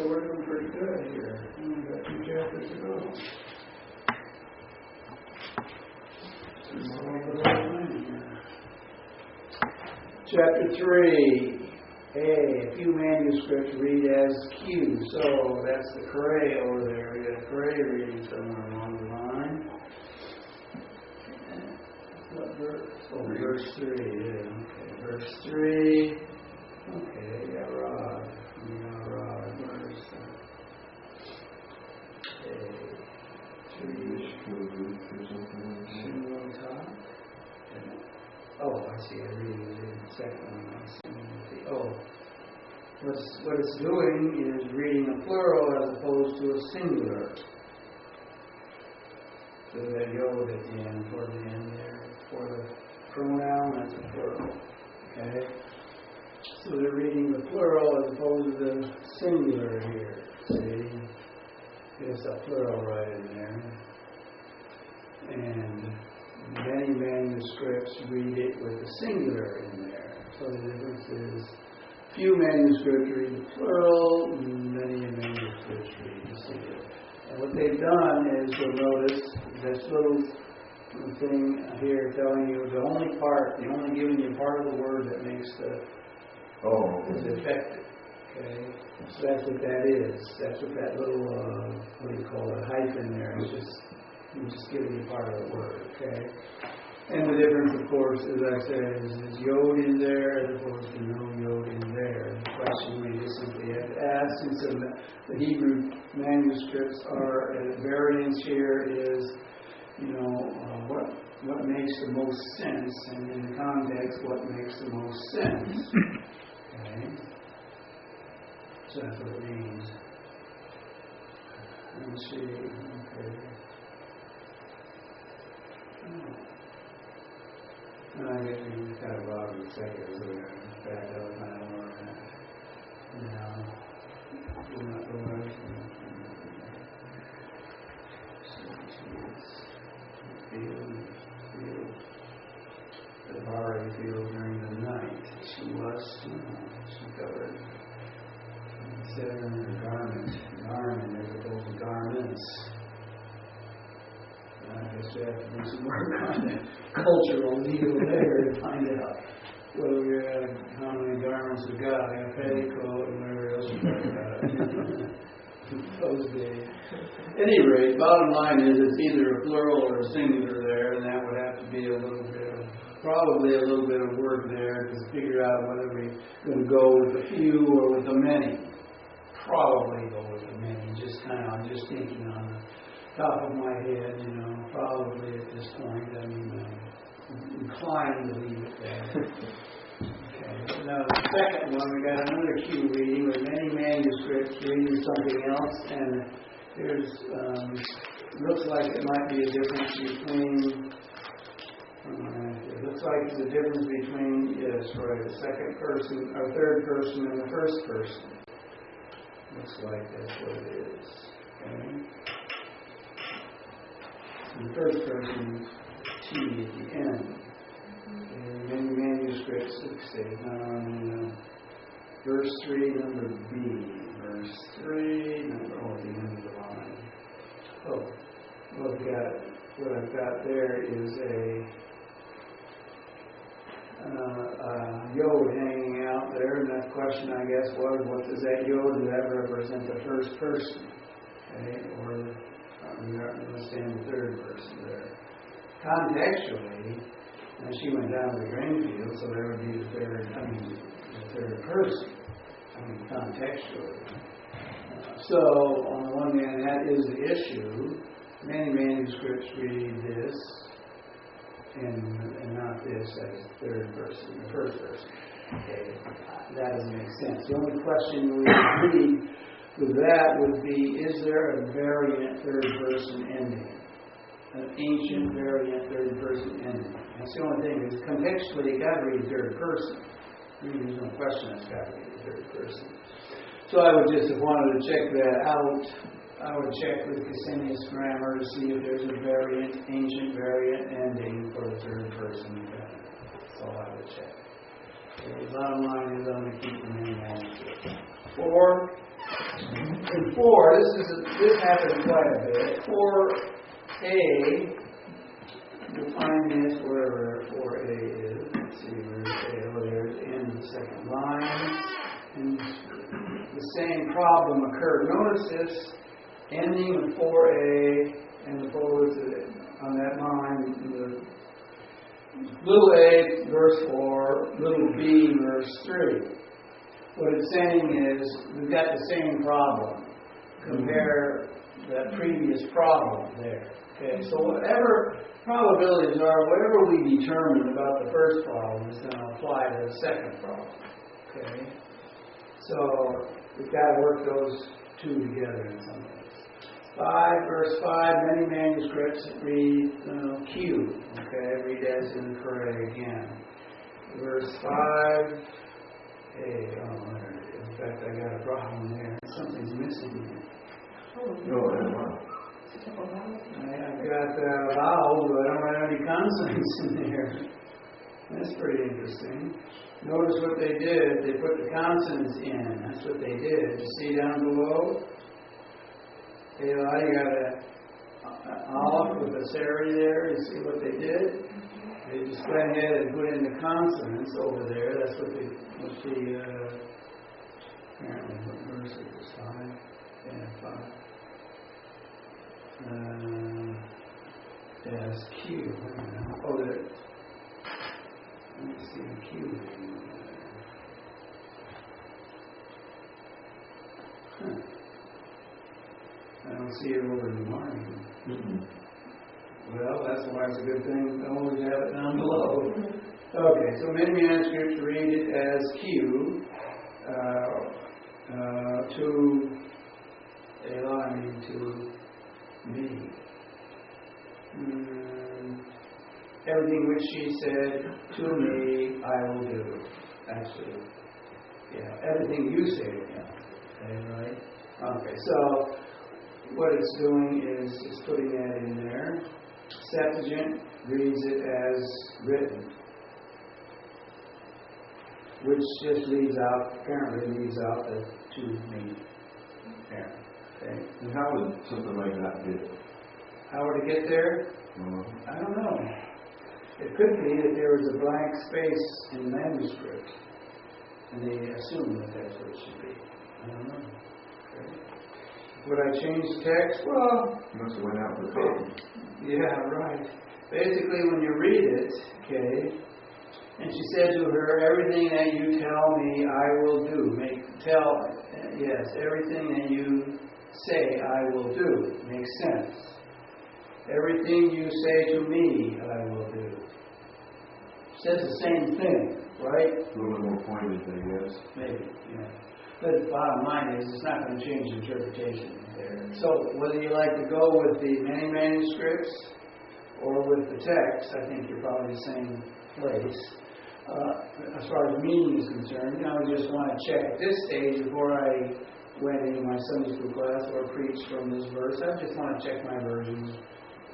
So we're doing pretty good here. We've got 2 chapters to go. Chapter 3. A few manuscripts read as Q. So that's the Cray over there. We got a Cray reading somewhere along the line. What verse? Oh, verse 3. Yeah, okay. Verse 3. Okay, yeah, Rod. Yeah, Rod. Verse 3. On top. Oh, I see. I read the second one. I see. Oh, what it's doing is reading a plural as opposed to a singular. So that yod at the end, toward the end there, for the pronoun, that's a plural. Okay? So they're reading the plural as opposed to the singular here. See? There's a plural right in there. And many manuscripts read it with a singular in there. So the difference is few manuscripts read the plural, many manuscripts read the singular. And what they've done is, you'll notice this little thing here telling you the only giving you part of the word that makes is effective. Okay? So that's what that is. That's what that little, hyphen there is just giving you part of the word. Okay? And the difference, of course, as I said, is yod in there as opposed to no yod in there. The question we just simply have to ask, since the Hebrew manuscripts are at variance here, is, what makes the most sense, and in the context, what makes the most sense. Okay? So that's what it means. Let's see. Okay. I guess we just kind of bother the second, so we're going to back up kind of more now. We're not going the barley field during the night. She covered 7 garment as opposed to garments. I guess we have to do some work on the cultural deal there to find out whether we have how many garments we got. We have petticoat and whatever else we got. Those days. At any rate, bottom line is it's either a plural or a singular there, and that would have to be probably a little bit of work there to figure out whether we're going to go with the few or with the many. Probably go with the many. I'm just thinking on the top of my head, probably at this point. I'm inclined to leave it there. Okay. Now, the second one, we got another Q reading with many manuscripts reading something else, and there's looks like it might be a difference between. It looks like there's a difference between the second person or third person and the first person. Looks like that's what it is. Okay. The first person, T at the end. And many manuscripts, verse 3, number B. Verse 3, number the end of the line. Oh, what I've got there is a yod hanging out there, and that question, I guess, was, what does that yod, does that represent the first person? Okay, or we understand the third person there. Contextually, she went down to the grain field, so there would be the third person. Contextually. So, on the one hand, that is the issue. Many manuscripts read this, and not this as third person, the first person. Okay, that doesn't make sense. The only question we would read with that would be, is there a variant third person ending? An ancient variant third person ending. That's the only thing, is contextually you got to read third person. There's no question it's got to be third person. So I would just, if I wanted to check that out, I would check with Gesenius grammar to see if there's a ancient variant ending for the third person. That's all I would check. Okay, the bottom line is I'm going to keep the main manuscript. 4. 4, this happens quite a bit. 4a, you'll find this wherever 4a is. Let's see, where's a? Oh, there's the end of the second line. And the same problem occurred. Notice this ending of 4a, and opposed on that line, the little a, verse 4, little b, verse 3. What it's saying is, we've got the same problem. Compare that previous problem there. Okay, so whatever probabilities are, whatever we determine about the first problem is going to apply to the second problem. Okay, so we've got to work those two together in some ways. 5, verse 5, many manuscripts read Q. Okay, read as in for A again. Verse 5, A. Oh, there it is. In fact, I got a problem there. Something's missing here. I've got vowels, but I don't have any consonants in there. That's pretty interesting. Notice what they did. They put the consonants in. That's what they did. You see down below? You got an olive with a seri there. You see what they did? They just went ahead and put in the consonants over there. That's what apparently, what verse is this? 5? Yeah, 5. Yeah, it's Q. Oh, there. Let me see the Q. I don't see it over in the margin. Well, that's why it's a good thing to always have it down below. Okay, so many manuscripts read it as Q to me. Everything which she said to me, I will do. Actually, yeah, everything you say to him. Okay, right? Okay, so what it's doing is it's putting that in there. Septuagint reads it as written, which just apparently leaves out the to me. There. Okay. And how would something like that get? How would it get there? I don't know. It could be that there was a blank space in the manuscript, and they assume that that's what it should be. I don't know. Okay. Would I change the text? Well, you must have went out for a copy. Yeah, right. Basically, when you read it, okay, and she said to her, everything that you tell me, I will do. Everything that you say, I will do. Makes sense. Everything you say to me, I will do. Says the same thing, right? A little bit more pointed, I guess. Maybe, yeah. But the bottom line is, it's not going to change interpretation there. So, whether you like to go with the many manuscripts or with the text, I think you're probably the same place. As far as meaning is concerned, I just want to check at this stage before I went into my Sunday school class or preached from this verse. I just want to check my versions,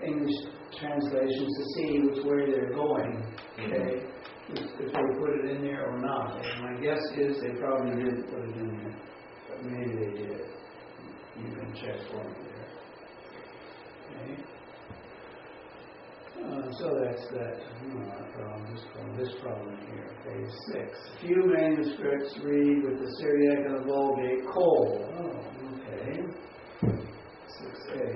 English translations, to see which way they're going. Okay, if they put it in there or not. And my guess is they probably didn't put it in there, but maybe they did. You can check for me there. Okay. So that's that problem. This problem here, page 6. Few manuscripts read with the Syriac and the Vulgate cold. Oh, okay. 6a.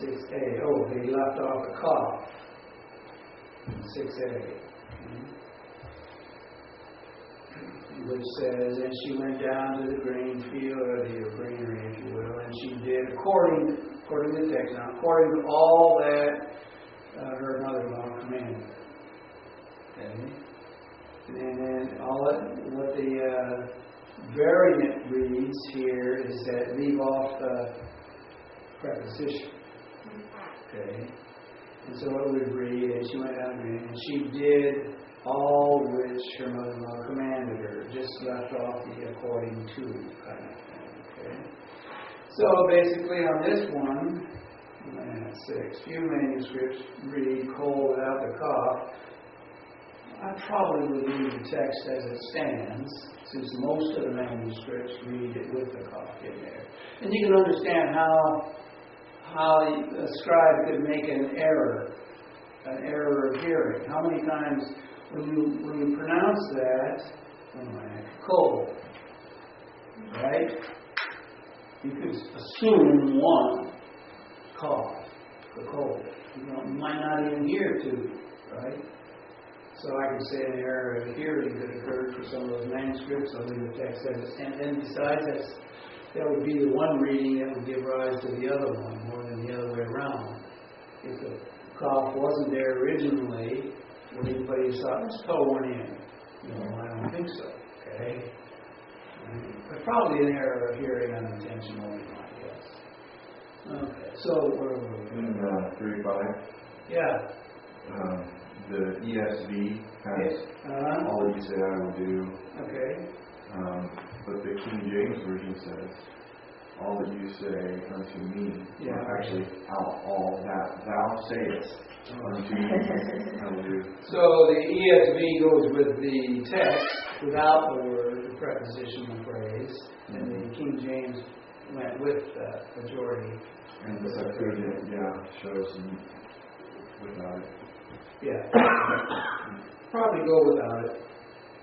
6a. Oh, they left off a cough. 6a. Which says, and she went down to the grain field, or the granary, if you will, and she did according to the text, now, according to all that her mother-in-law commanded. Okay? And then what the variant reads here is that leave off the preposition. Okay? And so it would read, and she went down and she did all which her mother-in-law commanded her, just left off the according to kind of thing. Okay? So basically on this one, 6, few manuscripts read cold without the cough. I probably would leave the text as it stands, since most of the manuscripts read it with the cough in there. And you can understand how a scribe could make an error of hearing. How many times when you pronounce that, cold, right? You could assume one cough, the cold. You might not even hear two, right? So I could say an error of hearing that occurred for some of those manuscripts. I'll leave the text as it stands. And besides, that would be the one reading that would give rise to the other one, more than the other way around. If the cough wasn't there originally, would anybody have thought, let's throw one in? No, I don't think so. Okay? But probably an error of hearing unintentionally, I guess. Okay, so where were we? In 3:5. Yeah. The ESV has all that you say I will do. Okay. But the King James Version says, all that you say unto me. Yeah. Actually, all that thou sayest unto me, I will do. So the ESV goes with the text without the word, the prepositional phrase, and the King James went with the majority. And the Septuagint, shows without it. Yeah. Probably go without it.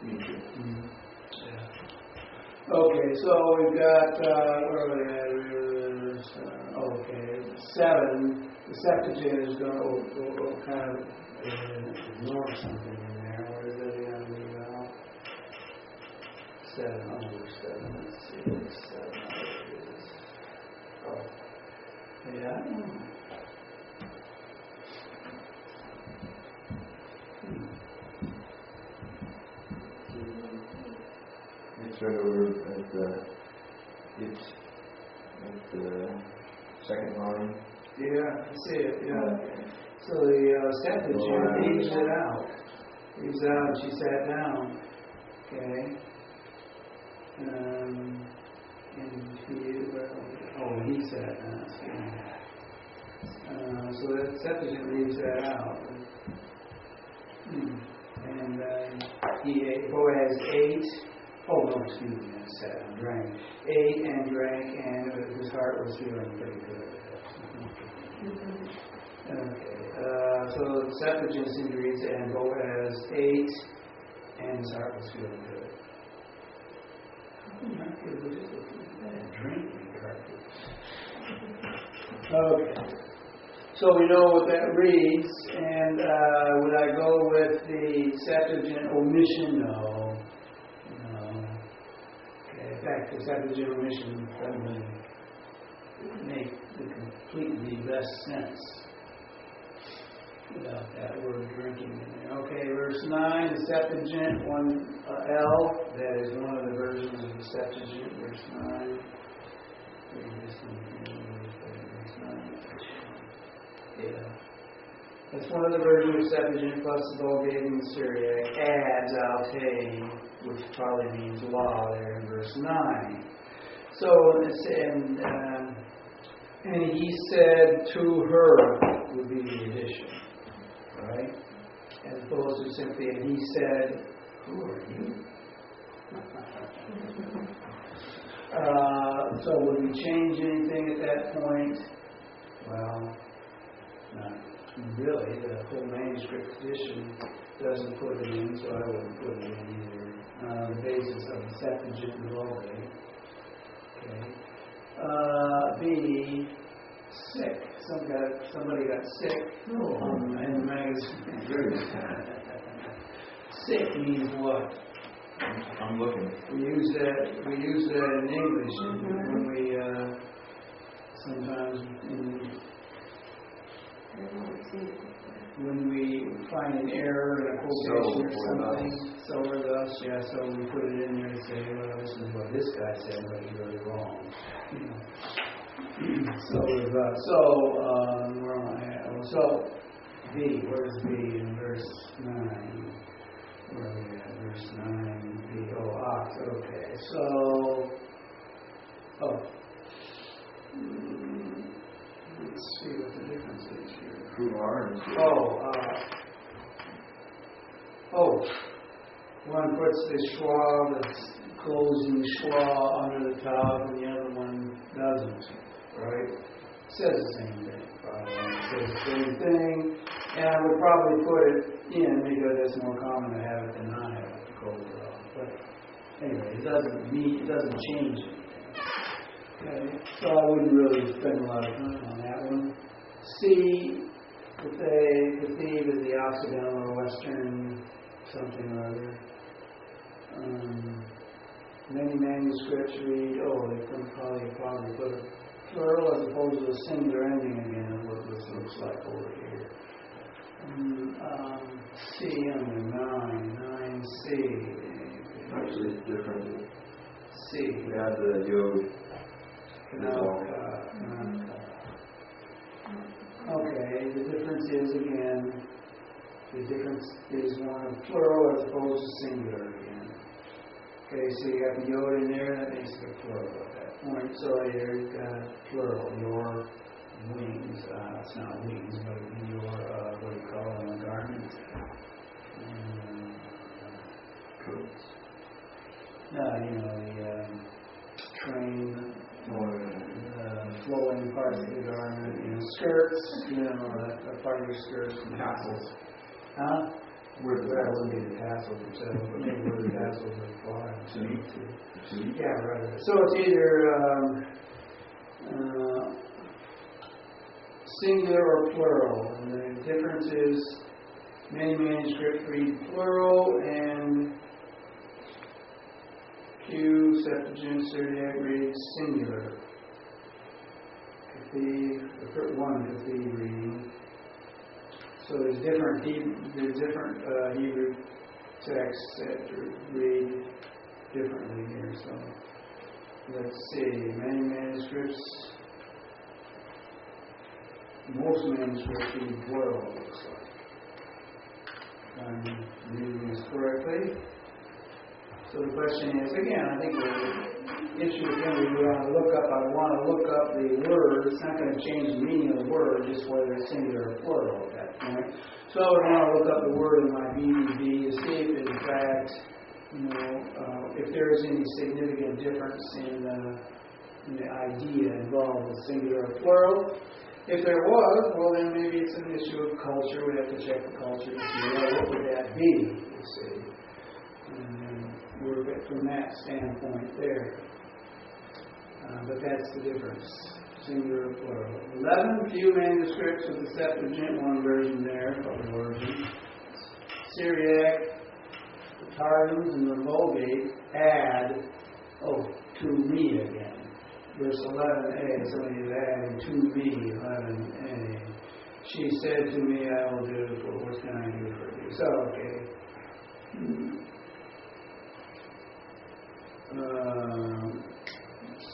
Me too. Mm-hmm. Yeah. Okay, so we've got, where are we at? Okay, 7. The Septuagint is going to kind of ignore something in there. Where is it going to leave out? 7, over 7. Let's see what 7 is. Oh. Yeah, I don't know. It's right over at the second line. Yeah, I see it, yeah. So the Septuagint leaves it out. Leaves it out and she sat down. Okay. And he sat down. So that Septuagint leaves that out. And he ate, Boaz ate. Oh, no, excuse me, I sat and drank. Ate and drank, and his heart was feeling pretty good. Okay. So the Septuagint simply reads, and Boaz ate, and his heart was feeling good. How come heart feels good? Just a drink make your heart feel good. Okay. So we know what that reads, and would I go with the Septuagint omission? No. In fact, the Septuagint omission doesn't make the completely best sense without that word drinking in there. Okay, verse 9, the Septuagint, L, that is one of the versions of the Septuagint, verse 9. Yeah. That's one of the versions of Septuagint plus the Vulgate Syriac adds Altain, which probably means law there in verse 9. So, and he said to her would be the addition, right? As opposed to simply, and he said, who are you? So would we change anything at that point? Well, not really. The whole manuscript edition doesn't put it in, so I wouldn't put it in either. The basis of the Septuagint and Vulgate. Okay. B, sick. Somebody got sick in the magazine. Sick means what? I'm looking. We use that in English when we sometimes when we find an error in a quotation or something. So or thus, so we put it in there and say, well, this is what this guy said, but he's really wrong. Where am I at? So B, where's B in verse 9? Where are we at? Verse 9, B, ox, okay. So, let's see what the difference is here. Who are? one puts the schwa, the closing schwa under the top, and the other one doesn't, right? Says the same thing, probably. It says the same thing, and I would probably put it in because it's more common to have it than not have it to close it off. But anyway, it doesn't change anything. Okay, so I wouldn't really spend a lot of time on that one. C, Catheve is the Occidental or Western something or other. Many manuscripts read, they can probably put a plural as opposed to a singular ending again, is what this looks like over here. C under 9C. Actually, it's different. C. We have the yod. Okay, the difference is one of plural as opposed to singular again. Okay, so you got the yod in there, that makes it a plural at that point. So here you've got plural, your wings. It's not wings, but your, what do you call them, a garment? Coats. The train, flowing parts of the garment, skirts, that part of your skirts and tassels. Huh? Where the wouldn't be the tassels themselves, but maybe where the tassels would fly. Yeah, right. So it's either singular or plural. And the difference is many manuscripts read plural and Q, Septuagint, Syriac reads singular. One Catheve reading. So there's different Hebrew texts that read differently here. So let's see. Many manuscripts. Most manuscripts read plural, it looks like. I'm reading this correctly. So the question is, again, I think the issue again we want to look up. I want to look up the word. It's not going to change the meaning of the word, just whether it's singular or plural at that point. So I want to look up the word in my BDB to see if, in fact, if there is any significant difference in the idea involved with singular or plural. If there was, well, then maybe it's an issue of culture. We'd have to check the culture to see what would that be. You see. Work it from that standpoint there. But that's the difference. Singular or plural. 11, few manuscripts with the Septuagint, one version there, probably version. Syriac, the Targums, and the Vulgate add, to me again. Verse 11a, somebody is adding to me, 11a. She said to me, I will do for what can I do for you? So, okay.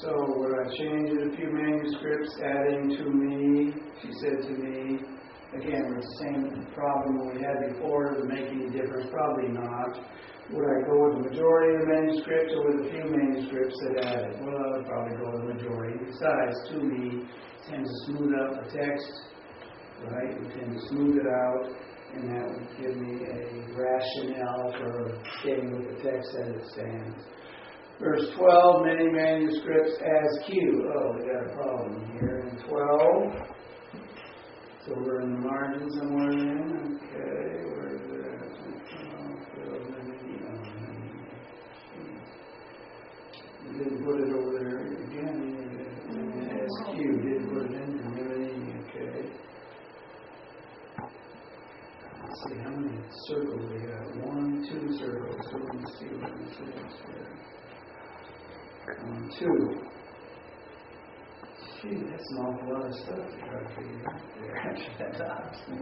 So would I change it? A few manuscripts adding to me. She said to me. Again, it's the same problem we had before. Does it make any difference? Probably not. Would I go with the majority of the manuscripts or with a few manuscripts that added? Well, I would probably go with the majority. Besides, to me tends to smooth out the text, right? We tend to smooth it out, and that would give me a rationale for staying with the text as it stands. Verse 12, many manuscripts as Q. We got a problem here in 12. So we're in the margin somewhere in. Okay, where is it? We didn't put it over there again. As Q. Didn't put it in community. Okay. Let's see how many circles we got. 1, 2 circles. So let's see what this is here. 1, 2. Gee, that's an awful lot of stuff to try to figure out there. That's awesome.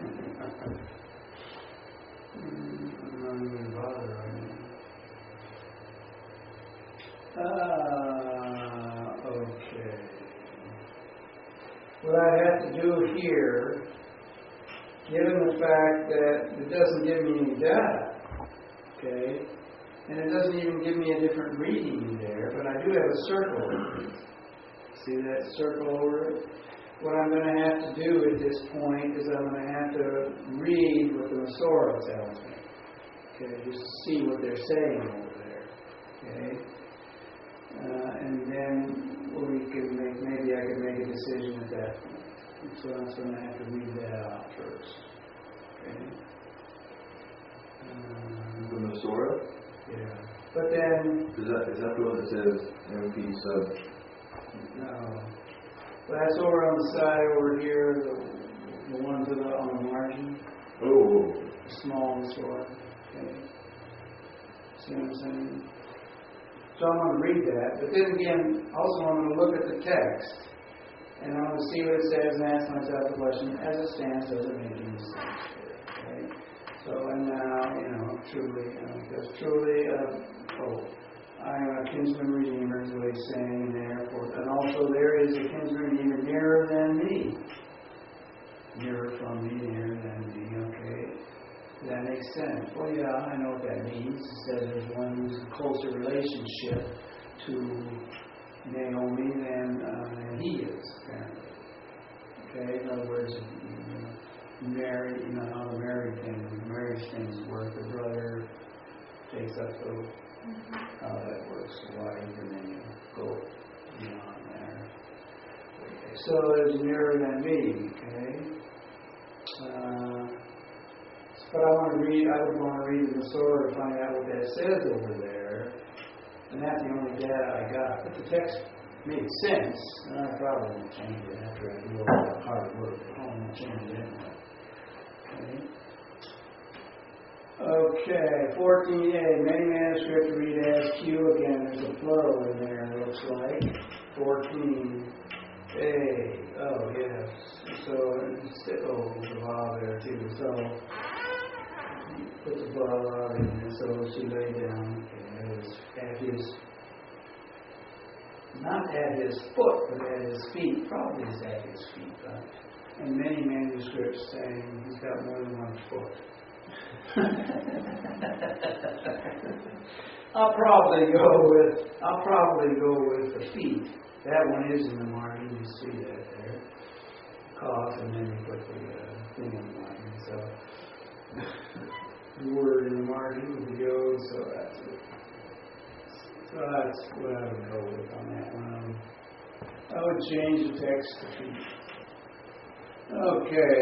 I'm not even bothered right now. Okay. What I have to do here, given the fact that it doesn't give me any data, okay, and it doesn't even give me a different reading there, but I do have a circle over it. See that circle over it? What I'm going to have to do at this point is I'm going to have to read what the Masorah tells me. Okay, just to see what they're saying over there. Okay, and then we can make, maybe I can make a decision at that point. So I'm going to have to read that out first. Okay. The Masorah? Yeah. But then... Is that the one that says MP sub? No. But that's over on the side over here, the one on the margin. Oh. The small Masorah. Okay. See what I'm saying? So I'm going to read that. But then again, also I'm going to look at the text. And I'm going to see what it says and ask myself the question, as it stands, does it make any sense here? Okay? So, and now, truly, because truly, I am a kinsman redeemer, is what he's saying there. And also, there is a kinsman redeemer nearer than me. Nearer from me, nearer than me, okay? That makes sense. Well, yeah, I know what that means. It says there's one who's in closer relationship to Naomi than he is, apparently. Okay, in other words, married, how the marriage things work. The brother takes up how that works, the wife, and then you go beyond there. Okay, so it's nearer than me, okay? But I would want to read the Masorah to find out what that says over there. And that's the only data I got. But the text made sense, and I probably won't change it after I do all that hard work at home. I'll change it anyway. Okay, 14a. Many manuscripts read as Q. Again, there's a plural in there, it looks like. 14a. Oh, yes. So, the vav there too. So, put the vav in there. So, she lay down. Not at his foot, but at his feet. Probably is at his feet, right? And many manuscripts saying he's got more than one foot. I'll probably go with the feet. That one is in the margin. You see that there. Cough, and then you put the thing in the margin. So the word in the margin with the yod. So that's it. So that's what I would go with on that one. I would change the text to feet. Okay,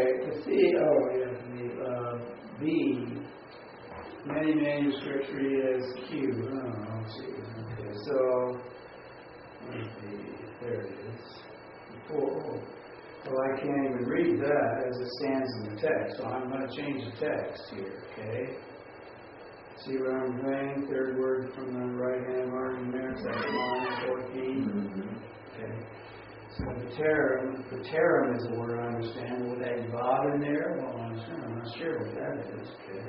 B. Many manuscripts read as Q. Oh, let's see. Okay, so there it is. Well, I can't even read that as it stands in the text, so I'm going to change the text here. Okay. See what I'm saying? Third word from the right-hand margin there, second line, 14. Okay. So paterum is a word I understand. Would that vav in there? Well, I'm not sure what that is. Okay.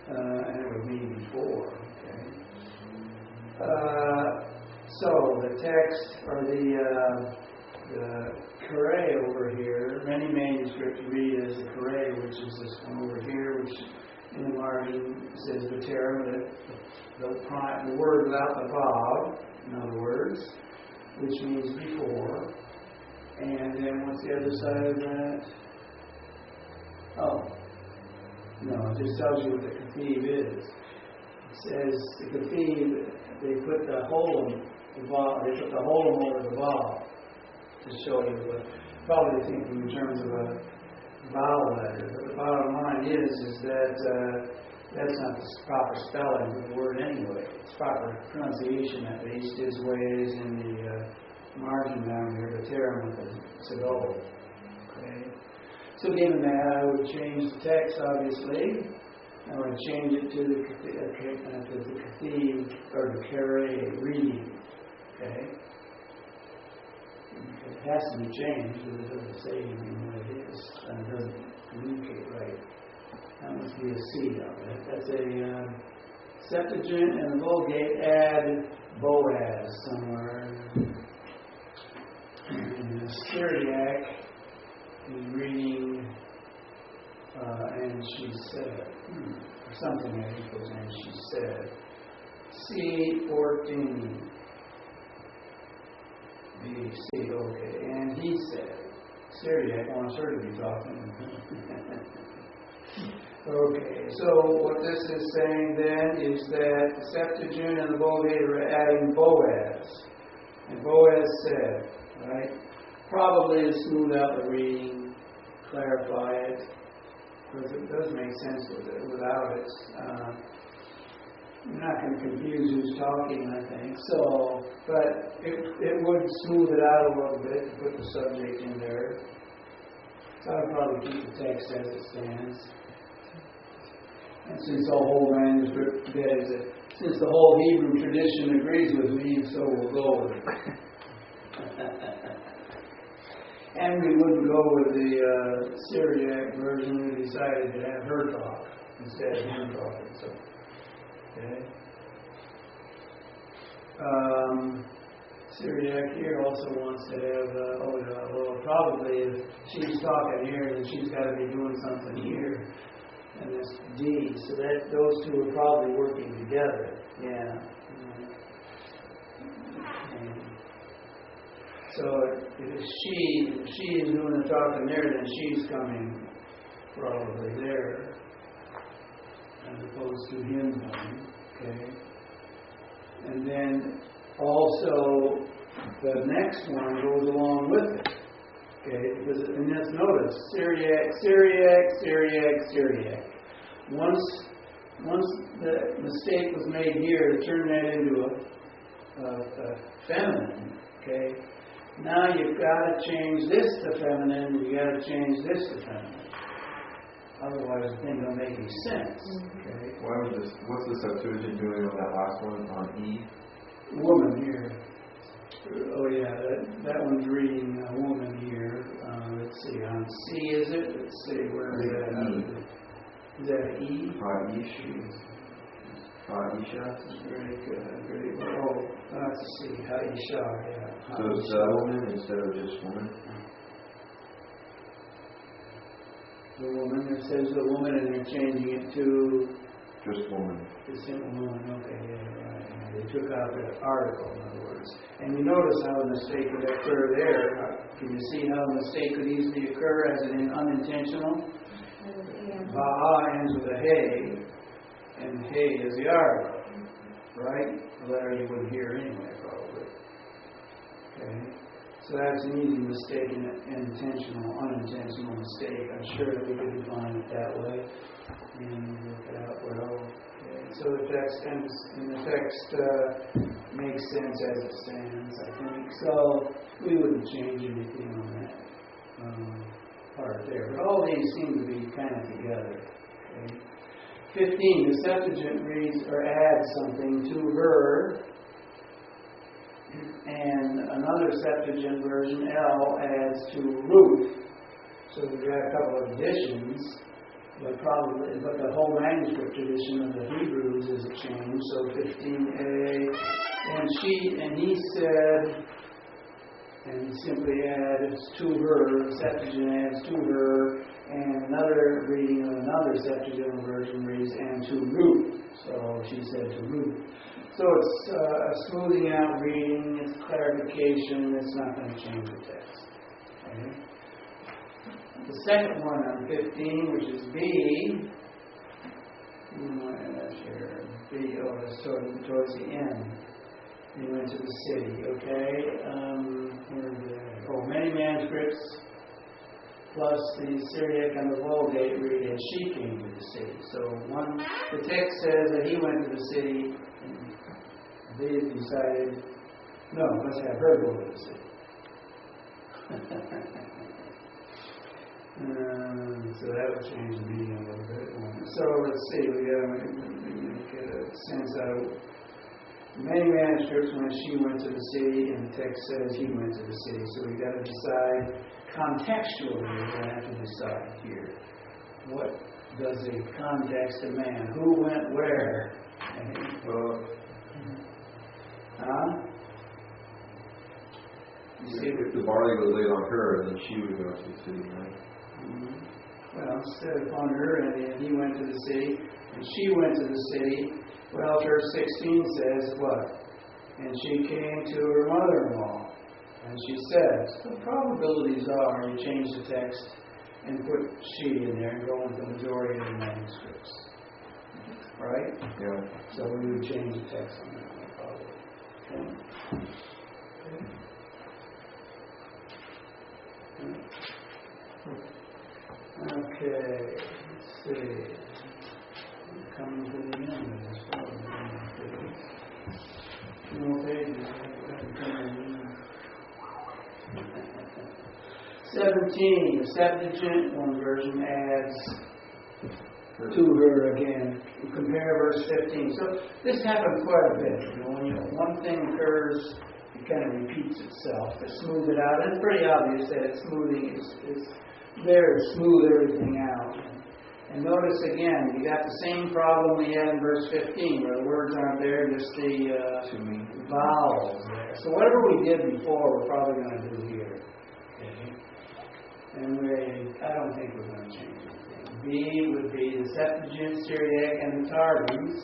And it would mean before. Okay. So the text, or the kare over here, many manuscripts read as the kare, which is this one over here, which in the margin says paterum, the word without the vav, in other words, which means before. And then what's the other side of that? Oh, no, it just tells you what the kathiv is. It says the kathiv, they put the hole over the vav to show you, but probably thinking in terms of a vowel letter. But the bottom line is that that's not the proper spelling of the word anyway. It's proper pronunciation, at least, is the way it is in the margin down here, the term with the segol. Okay? So given that, I would change the text, obviously. I would change it to the kathiv, or the kare reading. Okay? It has to be changed, because it doesn't say anything what it is, and it doesn't communicate right. That must be a C on it. That's a Septuagint and the Vulgate add Boaz somewhere. And the Syriac is reading, and she said, or something I think was, and she said. C14. B, C, okay. And he said, Syriac wants her to be talking. Okay, so what this is saying then is that the Septuagint and the Vulgate are adding Boaz. And Boaz said, right? Probably to smooth out the reading, clarify it, because it does make sense without it. You're not going to confuse who's talking, I think. So, but it would smooth it out a little bit to put the subject in there. So I'd probably keep the text as it stands. And since the whole manuscript since the whole Hebrew tradition agrees with me, so we'll go with it. And we wouldn't go with the Syriac version. We decided to have her talk instead of him talking. So, okay. Syriac here also wants to have, probably if she's talking here, then she's got to be doing something here. And this D, so that those two are probably working together. Yeah. So if she is doing the talking there, then she's coming probably there, as opposed to him coming. Okay. And then also the next one goes along with it. Okay, because and let's notice Syriac. Once the mistake was made here to turn that into a feminine, okay, now you've got to change this to feminine, and you've got to change this to feminine. Otherwise, the thing don't make any sense. Okay. Why was this? What's the Septuagint doing on that last one on E? Woman here. Oh yeah, that one's reading a woman here. Let's see, on C is it? Let's see, where is that? Is that E? Aisha. Very good. Very good. Oh, that's C. Aisha, yeah. So it's woman instead of just woman? The woman, it says the woman, and they're changing it to just woman. Just simple woman, okay, yeah, right. Yeah, they took out the article, in other words. And you notice how the mistake would occur there. Can you see how the mistake could easily occur as an unintentional? Ba'a ends with a hey, and hey is the article, right? A letter you wouldn't hear anyway, probably. Okay? So that's an easy mistake, an unintentional mistake. I'm sure that we could define it that way and work it out well. Okay. So the text makes sense as it stands, I think. So we wouldn't change anything on that part there. But all these seem to be kind of together. Okay. 15, the Septuagint reads or adds something to her. And another Septuagint version, L, adds to Ruth. So we've got a couple of additions, but the whole manuscript tradition of the Hebrews is a change. So 15a, and he said, and he simply adds to her, the Septuagint adds to her, and another reading of another Septuagint version reads, and to Ruth. So she said to Ruth. So it's a smoothing out reading, it's clarification, it's not going to change the text. Okay. The second one on 15, which is B, that's towards the end. He went to the city, okay? Many manuscripts, plus the Syriac and the Vulgate read, and she came to the city. So the text says that he went to the city, and they decided, no, let's have her go to the city. So that would change the meaning a little bit. So let's see, we got to get a sense out. Many manuscripts when she went to the city, and the text says he went to the city. So we've got to decide contextually. We're going to have to decide here. What does the context demand? Who went where? You see, if the barley was laid on her, then she would go to the city, right? Mm-hmm. Well, instead upon her, and he went to the city, and she went to the city. Well, verse 16 says what? And she came to her mother-in-law, and she says, the probabilities are, you change the text, and put she in there and go with the majority of the manuscripts. Right? Yeah. So we would change the text on that one probably. Okay, let's see. We're coming to the end of this probably. Two more pages. 17, the Septuagint, one version adds to her again. Compare verse 15. So this happens quite a bit. When one thing occurs, it kind of repeats itself to smooth it out. And it's pretty obvious that it's smoothing is there to smooth everything out. And notice again, you got the same problem we had in verse 15, where the words aren't there, just the vowels there. So whatever we did before, we're probably going to do here. Okay? And I don't think we're going to change anything. B would be the Septuagint, Syriac, and the Targums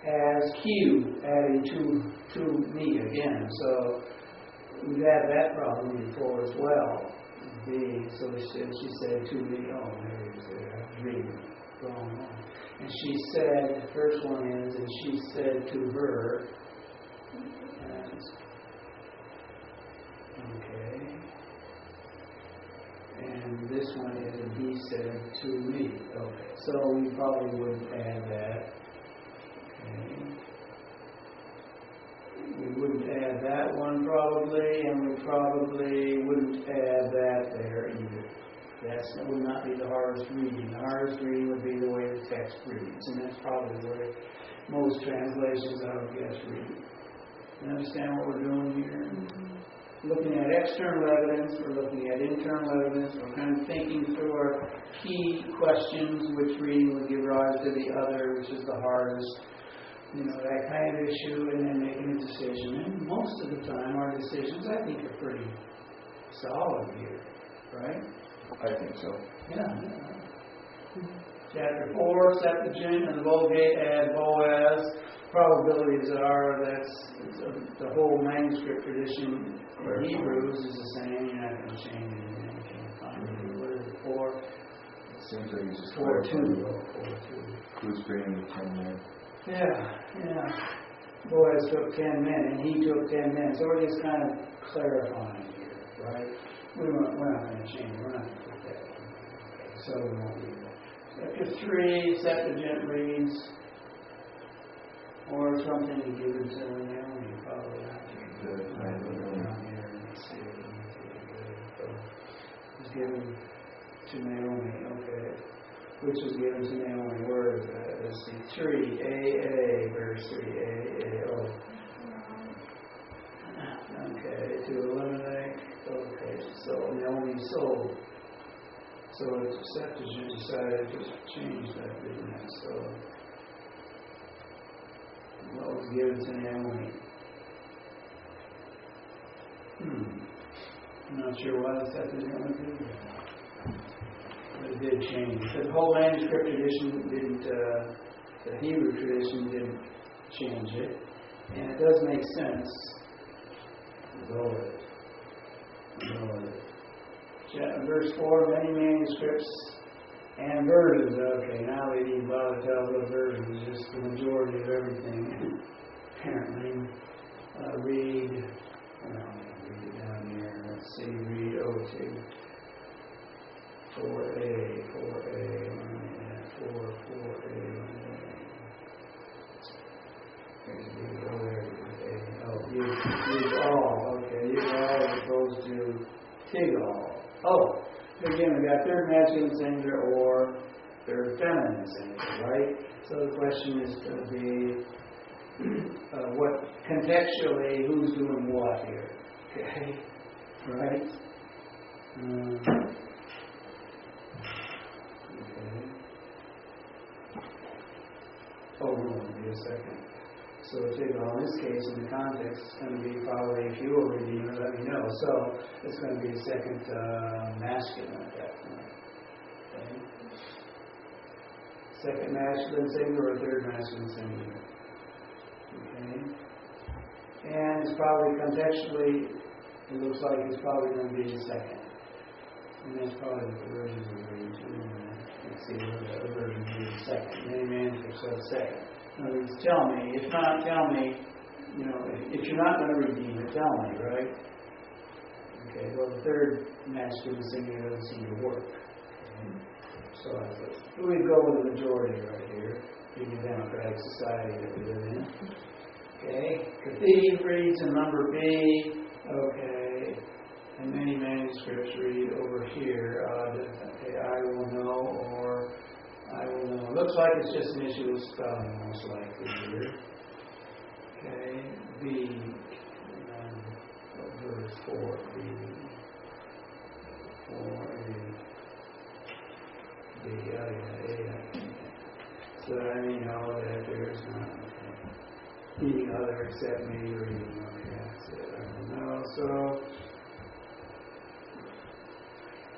as Q, adding to me again. So we've had that problem before as well. B, so she said to me, oh, there it is there. I'm reading wrong one. And she said, the first one is, and she said to her, okay. And this one is, and he said to me. Okay, so we probably wouldn't add that. Okay. We wouldn't add that one probably, and we probably wouldn't add that there either. That would not be the hardest reading. The hardest reading would be the way the text reads, and that's probably the way most translations, I would guess, read. You understand what we're doing here? Looking at external evidence, we're looking at internal evidence, we're kind of thinking through our key questions, which reading would give rise to the other, which is the hardest, that kind of issue, and then making a decision. And most of the time, our decisions, I think, are pretty solid here, right? I think so. Yeah. Chapter 4, Septuagint and the Vulgate add Boaz. Probabilities are that's the whole manuscript tradition for Hebrews is the same. You're not going to change anything. You can't find it. What is it, 4? It seems like he's just 4-2. 4-2. Who's bringing the 10 men? Yeah. Boaz took 10 men, and he took 10 men. So we're just kind of clarifying here, right? We're not going to change. We're not going to put that in. Okay, so we won't read that. Chapter 3, Septuagint reads, or something given to Naomi, probably not. Down here, let's see. It was given to Naomi, okay. Which was given to Naomi. Where is that? Let's see. 3, verse 3, oh. Okay, to eliminate. Okay, so Naomi sold. So the Septuagint decided to change that, didn't it? So what was given to Naomi? I'm not sure why the Septuagint would do that. But it did change. The whole manuscript tradition didn't, the Hebrew tradition didn't change it. And it does make sense. Go with it. Verse 4, many manuscripts and versions. Okay, now they didn't bother to tell what version. It's just the majority of everything, apparently. Read it down here. Let's see, read O2. 4A. Use all. Okay, use all as opposed to Tigal. Oh, again, we got third masculine singular or third feminine singular, right? So the question is going to be what contextually, who's doing what here? Okay, right? Okay. Oh, no, give me a second. So Tigal, in this case, in the context, it's going to be probably, if you will redeem it, let me know. So it's going to be a second masculine at that point. Okay. Second masculine singular or third masculine singular. Okay. And it's probably contextually, it looks like it's probably going to be the second. And that's probably what the versions we're reading too. Let's see what the other version reads second. Many manuscripts have second. In other words, tell me. If not, tell me. You know, if you're not going to redeem it, tell me, right? Okay, well, the third master is saying it doesn't seem to work. Okay. So we go with the majority right here, being a democratic society that we live in. Okay, Cathedral reads in number B. Okay, and many manuscripts read over here. Okay, I will know or I will know. Looks like it's just an issue of spelling, most likely here. Okay, B. Verse 4, B. 4, A, so I mean all that there's not any other except me reading. Okay, that's it. I don't know. So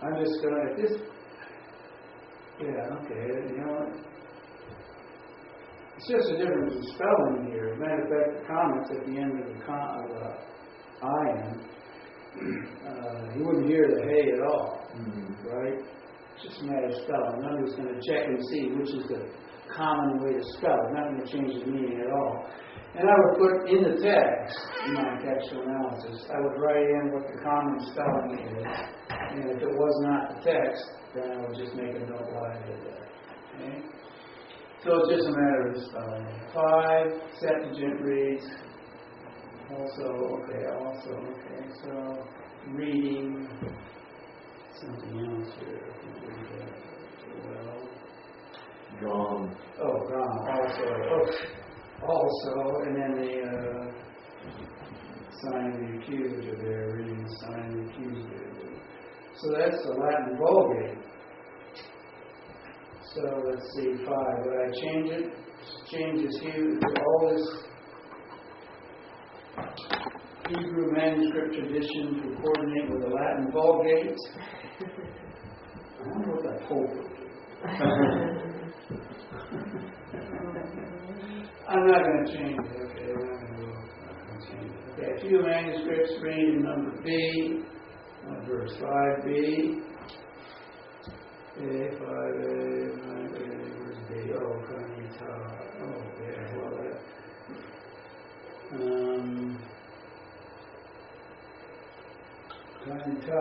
I'm just gonna okay, you know what? It's just a difference in spelling here. As a matter of fact, the comments at the end of the iron, you wouldn't hear the hey at all, right? It's just a matter of spelling. Nobody's going to check and see which is the common way to spell it. Not going to change the meaning at all. And I would put in the text, in my textual analysis, I would write in what the common spelling is. And if it was not the text, then I would just make a note why I did that. Okay? So it's just a matter of spelling. 5, Septuagint reads. Also, so reading something else here. Well, gone. Oh, gone. Also, and then the sign of the accusative there, reading the sign of the accusative. So that's the Latin Vulgate. So let's see, 5. Would I change it? Change this here, all this Hebrew manuscript tradition to coordinate with the Latin Vulgate. I wonder what that Pope would do. I'm not going to change it. Okay, I'm not going to change it. Okay, a few manuscripts read in number B, verse 5b. A5a, where's B? Oh, Kanita. Oh, yeah, well, that. Kanita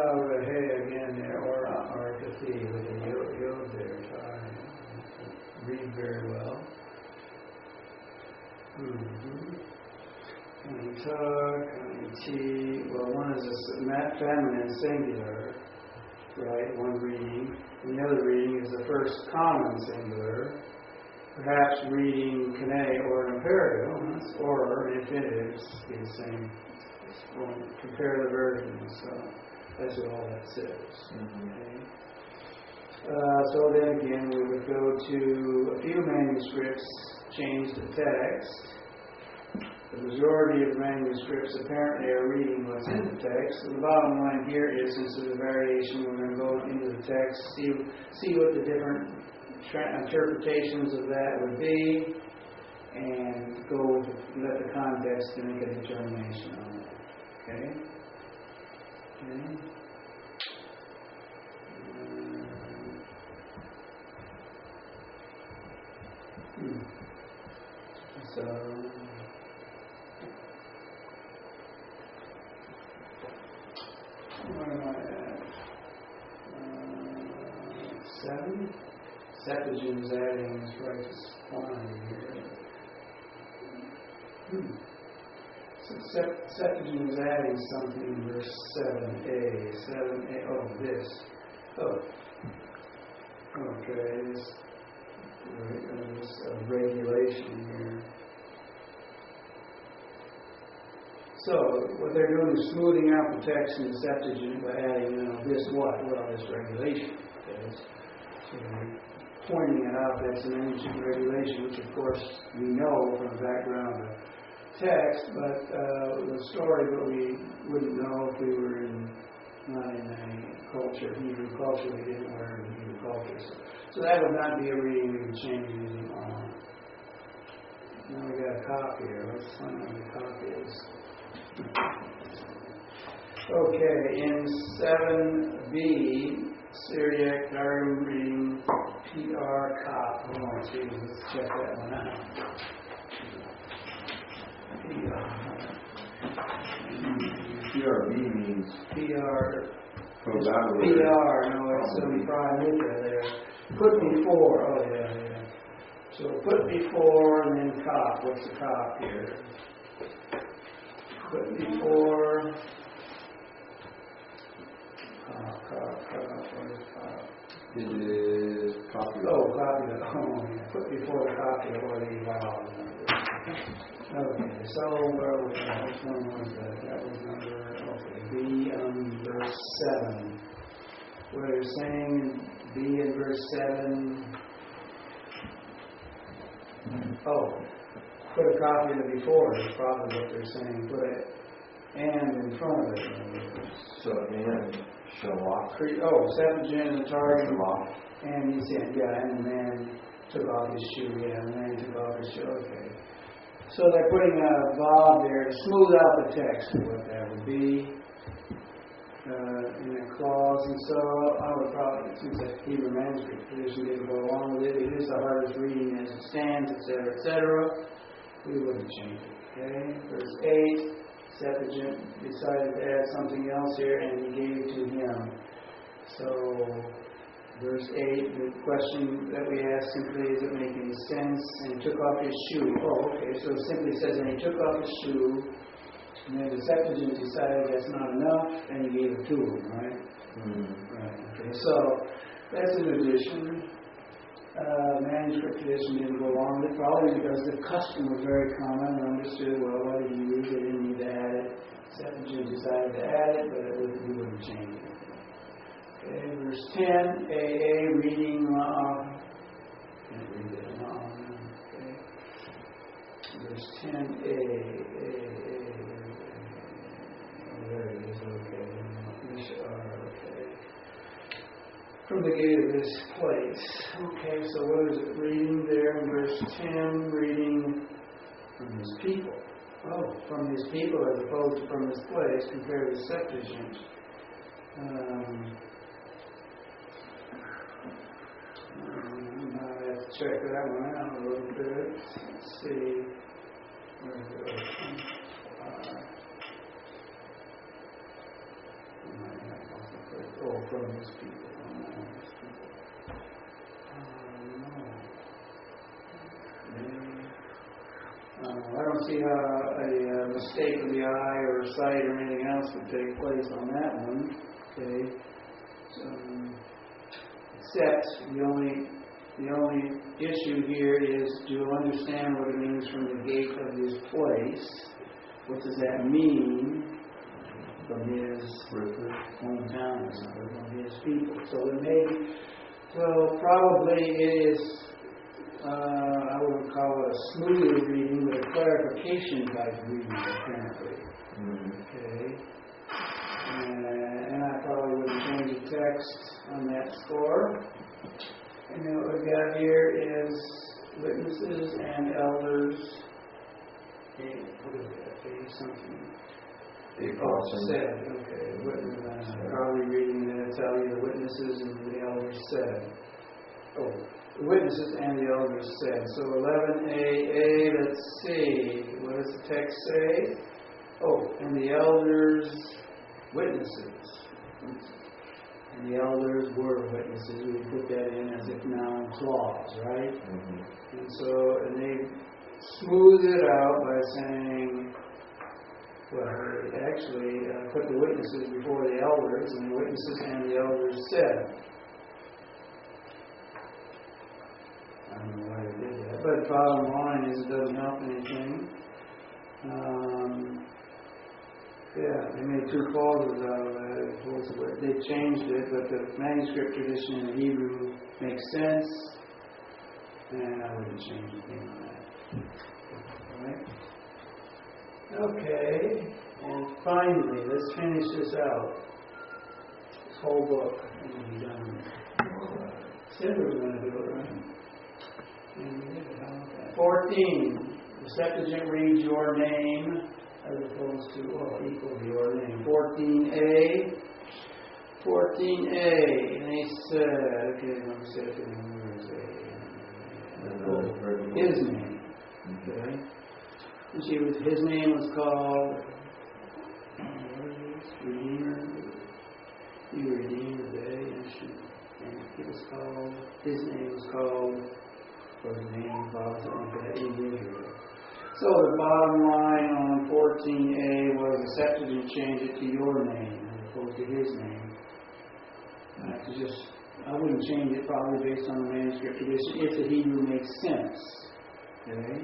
again there, or Kathy with a yod there. Read very well. Kanita, Kaniti. Well, one is a feminine singular, right? One reading. And the other reading is the first common singular. Perhaps reading kane or imperative, or infinitives, be the same. We'll compare the versions. So that's what all that says. Okay. So then again, we would go to a few manuscripts, change the text. The majority of manuscripts apparently are reading what's in the text. So the bottom line here is, since there's a variation, we're going to go into the text, see what the different interpretations of that would be, and go with let the context to make a determination on it. Okay? So where am I at? 7? Septuagint is adding this righteous quantity here. So Septuagint is adding something in verse 7a. 7a. Oh, this. Oh. Okay. This regulation here. So what they're doing is smoothing out the text in the Septuagint by adding, this what? Well, this regulation. Okay. So pointing it out, that's an ancient regulation, which of course we know from the background of text, but the story, but we wouldn't know if we were not in a culture, Hebrew culture, we didn't learn Hebrew culture. So that would not be a reading we would change anything on. Now we got a copy here. Let's find out what the copy is. Okay, in 7b, Syriac Darwin reading PR cop. Oh, geez, let's check that one out. PRB means PR. collaborative. PR, no, it's prime liquor there. Put before, oh yeah. So put before and then cop. What's the cop here? Put before. Cop. What is cop? It is copy. Oh, copy. Oh, yeah. Put before the copy or the vowel. Okay, so where was that? Which one was that? That was number, B verse 7. Where they're saying B in verse 7. Oh, put a copy of it before is probably what they're saying. Put it and in front of it. So and Shalach. Septuagint and the target. Shalach. And he said, and the man took off his shoe. Yeah, the man took off his shoe. Okay. So they're putting a Bob there to smooth out the text of what that would be in a clause. And so I would probably, since that Hebrew manuscript tradition didn't go along with it, it is the hardest reading as it stands, etc., etc. We wouldn't change it. Okay? Verse 8, Septuagint decided to add something else here, and he gave it to him. So, verse 8, the question that we ask simply, does it make any sense? And he took off his shoe. Oh, okay, so it simply says, and he took off his shoe, and then the Septuagint decided that's not enough, and he gave it to him, right? Right, okay, so that's an addition. Manuscript tradition didn't go along with it, probably because the custom was very common and understood, well, what did you use? They didn't need to add it. Septuagint decided to add it, but we wouldn't change it. Okay, verse 10, AA, reading, can't read it, okay. Verse 10a, there it is, okay. From the gate of this place. Okay, so what is it reading there in verse 10? Reading from his people. Oh, from his people as opposed to from his place, compared to Septuagint. I have to check that one out a little bit. Let's see. Where's it? From his people. I don't see how a mistake of the eye or sight or anything else would take place on that one. Okay. So, except the only issue here is to understand what it means from the gate of his place. What does that mean? From his hometown or something, from his people. So probably it is, I wouldn't call it a smooth reading, but a clarification type reading, apparently. Okay. And I probably wouldn't change the text on that score. And then what we've got here is witnesses and elders. Okay, what is that? Okay, something. Said, okay. Probably reading that tell you the witnesses and the elders said. Oh, the witnesses and the elders said. So 11a, let's see. What does the text say? Oh, and the elders, witnesses. And the elders were witnesses. We put that in as if noun clause, right? And they smooth it out by saying, well, they actually put the witnesses before the elders, and the witnesses and the elders said. I don't know why they did that, but bottom line is it doesn't help anything. They made two clauses out of that. They changed it, but the manuscript tradition in Hebrew makes sense, and I wouldn't change anything on that. All right? Okay, and finally, let's finish this out. This whole book will be done. Said we were going to do it, right? And we did it. How about that? 14. The Septuagint reads your name as opposed to equal to your name. 14a. 14a, and they said, okay, let me say it again, where is it? His name. Okay. And his name was called, Redeemer. You redeemed the day, and his name was called, or his name was something like that in Israel. So the bottom line on 14a was the Septuagint changed it to your name as opposed to his name. I wouldn't change it probably based on the manuscript tradition if the Hebrew makes sense. Okay?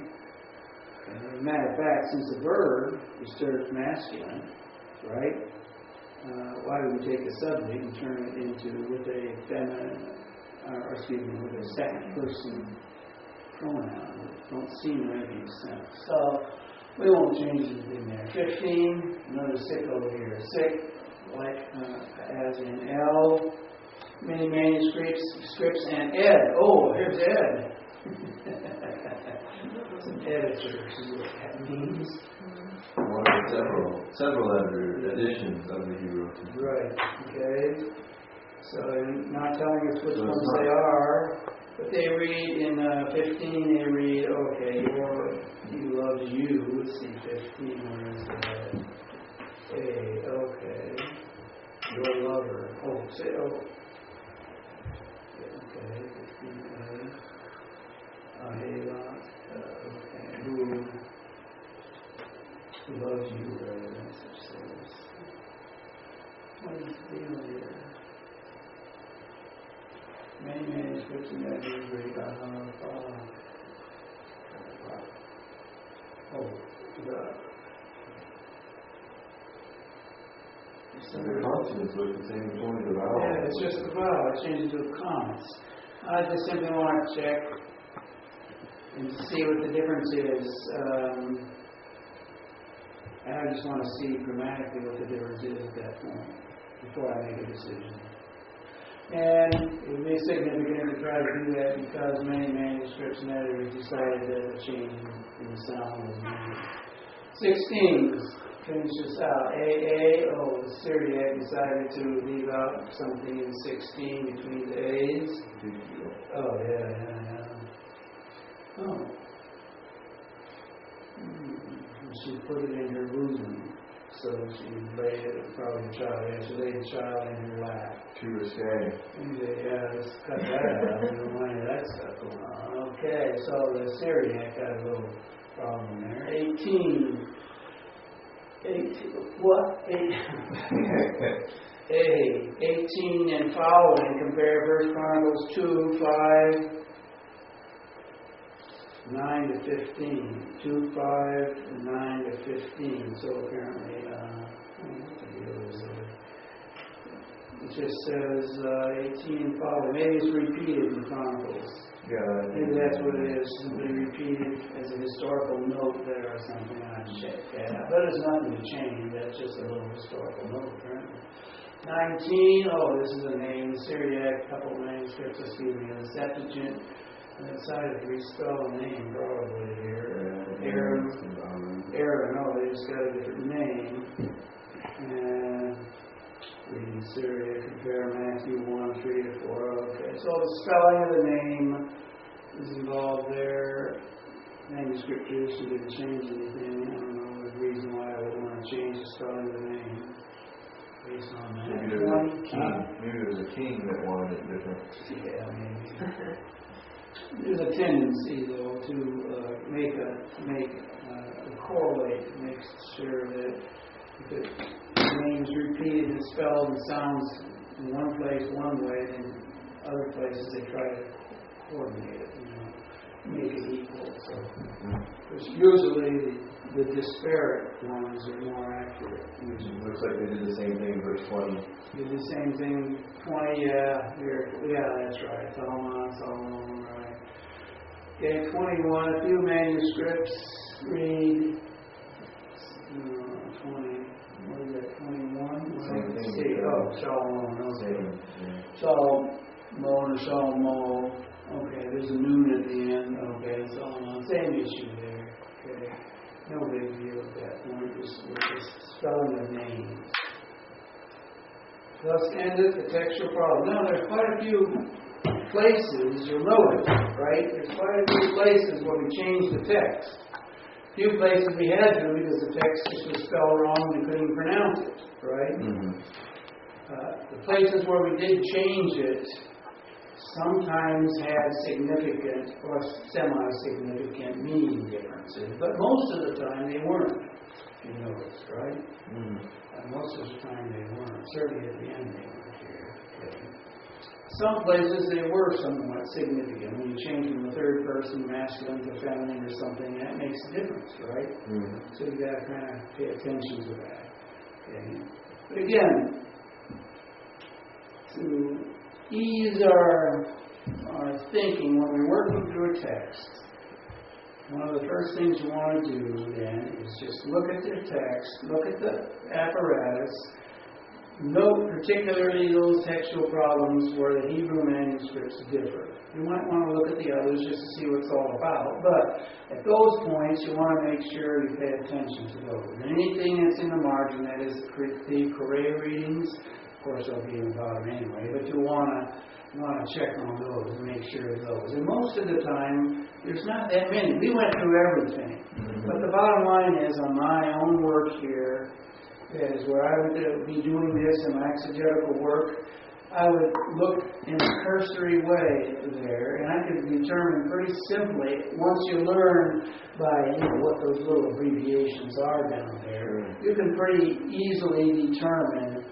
As a matter of fact, since the verb is third masculine, right? Why do we take a subject and turn it into with a with a second person pronoun? Don't seem to make any sense. So we won't change anything there. 15, another sick over here. Sick, like as in L, many manuscripts, and Ed. Oh, here's Ed. It's an editor. See what that means? One of several editions of the Hebrew. Right. Okay. So not telling us which ones they are, but they read in 15. They read, okay, he loves you. Let's see, 15. Where is that? Okay. Your lover. Oh, say okay. 15A. Okay. Who loves you? That's what it says. What is the deal here? Many manuscripts in that Hebrew the consonants look the same as only the vowel. Yeah, it's just the vowel. It changes to commas. I just simply want to check and to see what the difference is. And I just want to see grammatically what the difference is at that point before I make a decision. And it would be significant to try to do that because many manuscripts and editors decided that a change in the sound was needed. 16, finish this out. The Syriac decided to leave out something in 16 between the A's. Oh, yeah. Oh. She put it in her bosom. So she laid it, probably the child, she laid the child in her lap. Too risque. Let's cut that out. We don't want any of that stuff going on. Okay, so the Syriac got a little problem there. 18. What? 18 and following. Compare 1 Chronicles 2, 5. 9 to 15. 2, 5, and 9 to 15. So apparently, it just says 18 and following. Maybe it's repeated in Chronicles. Yeah. Maybe that's what it is. Simply repeated as a historical note there or something. I'll check that out. But it's nothing to change. That's just a little historical note, apparently. 19. This is a name. Syriac, couple of manuscripts. The Septuagint. I decided to respell the name probably here. Aaron. They just got a different name. And reading Syria, compare Matthew 1, 3 to 4. Okay, so the spelling of the name is involved there. Manuscript tradition didn't change anything. I don't know the reason why I would want to change the spelling of the name based on that. Maybe there's a king that wanted it different. Yeah, maybe. There's a tendency, though, to correlate, make sure that if the name is repeated and spelled and sounds in one place one way, then other places they try to coordinate it, make it equal. So usually the disparate ones are more accurate. Usually. Looks like they did the same thing in verse 20. Did the same thing, 20, that's right. Solomon, right. Okay, 21, a few manuscripts read 20. What is that, 21? Same thing. Solomon, okay. Solomon. Okay, there's a noon at the end. Okay, Solomon. Same issue there. Okay. No big deal at that point. We're just spelling the names. Thus endeth the textual problem. Now, there's quite a few places, you'll notice, right? There's quite a few places where we changed the text. A few places we had to because the text just was spelled wrong and we couldn't even pronounce it, right? The places where we did change it sometimes had significant or semi-significant meaning differences, but most of the time they weren't, if you notice, right? Most of the time they weren't. Certainly at the end they weren't here. Okay. Some places they were somewhat significant. When you change from the third person masculine to feminine or something, that makes a difference, right? So you got to kind of pay attention to that. Okay. But again, to ease our thinking when we're working through a text, one of the first things you want to do then is just look at the text, look at the apparatus, note particularly those textual problems where the Hebrew manuscripts differ. You might want to look at the others just to see what it's all about, but at those points you want to make sure you pay attention to those. And anything that's in the margin, that is the Korea readings, of course they'll be in the bottom anyway, but you want to check on those and make sure of those. And most of the time, there's not that many. We went through everything. But the bottom line is, on my own work here, that is where I would be doing this in my exegetical work, I would look in a cursory way there, and I could determine pretty simply, once you learn by what those little abbreviations are down there, you can pretty easily determine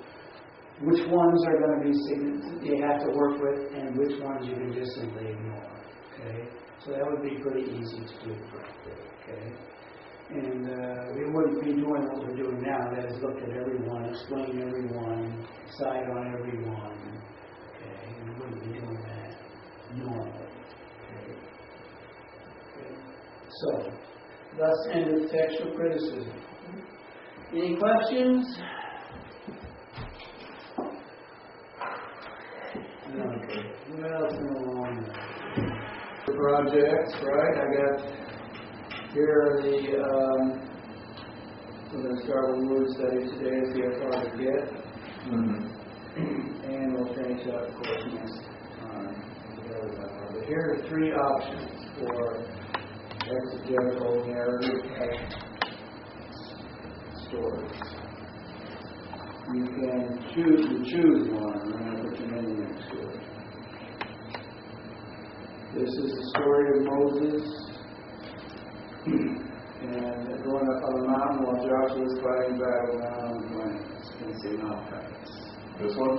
which ones are going to be you have to work with, and which ones you can just simply ignore. Okay, so that would be pretty easy to do. Okay, and we wouldn't be doing what we're doing now. That is, look at everyone, explain everyone, decide on everyone. Okay, we wouldn't be doing that normally. Okay. So, thus endeth textual criticism. Any questions? Okay. What else in the long projects, right? I got here are we're going to start with word study today, see how far we get. And we'll finish up, of course, next time. But here are three options for exegetical narrative stories. You can choose one. I'm going to put your name next to it. This is the story of Moses and going up on the mountain while Joshua was fighting battle down the plains. You can see mountains. This one?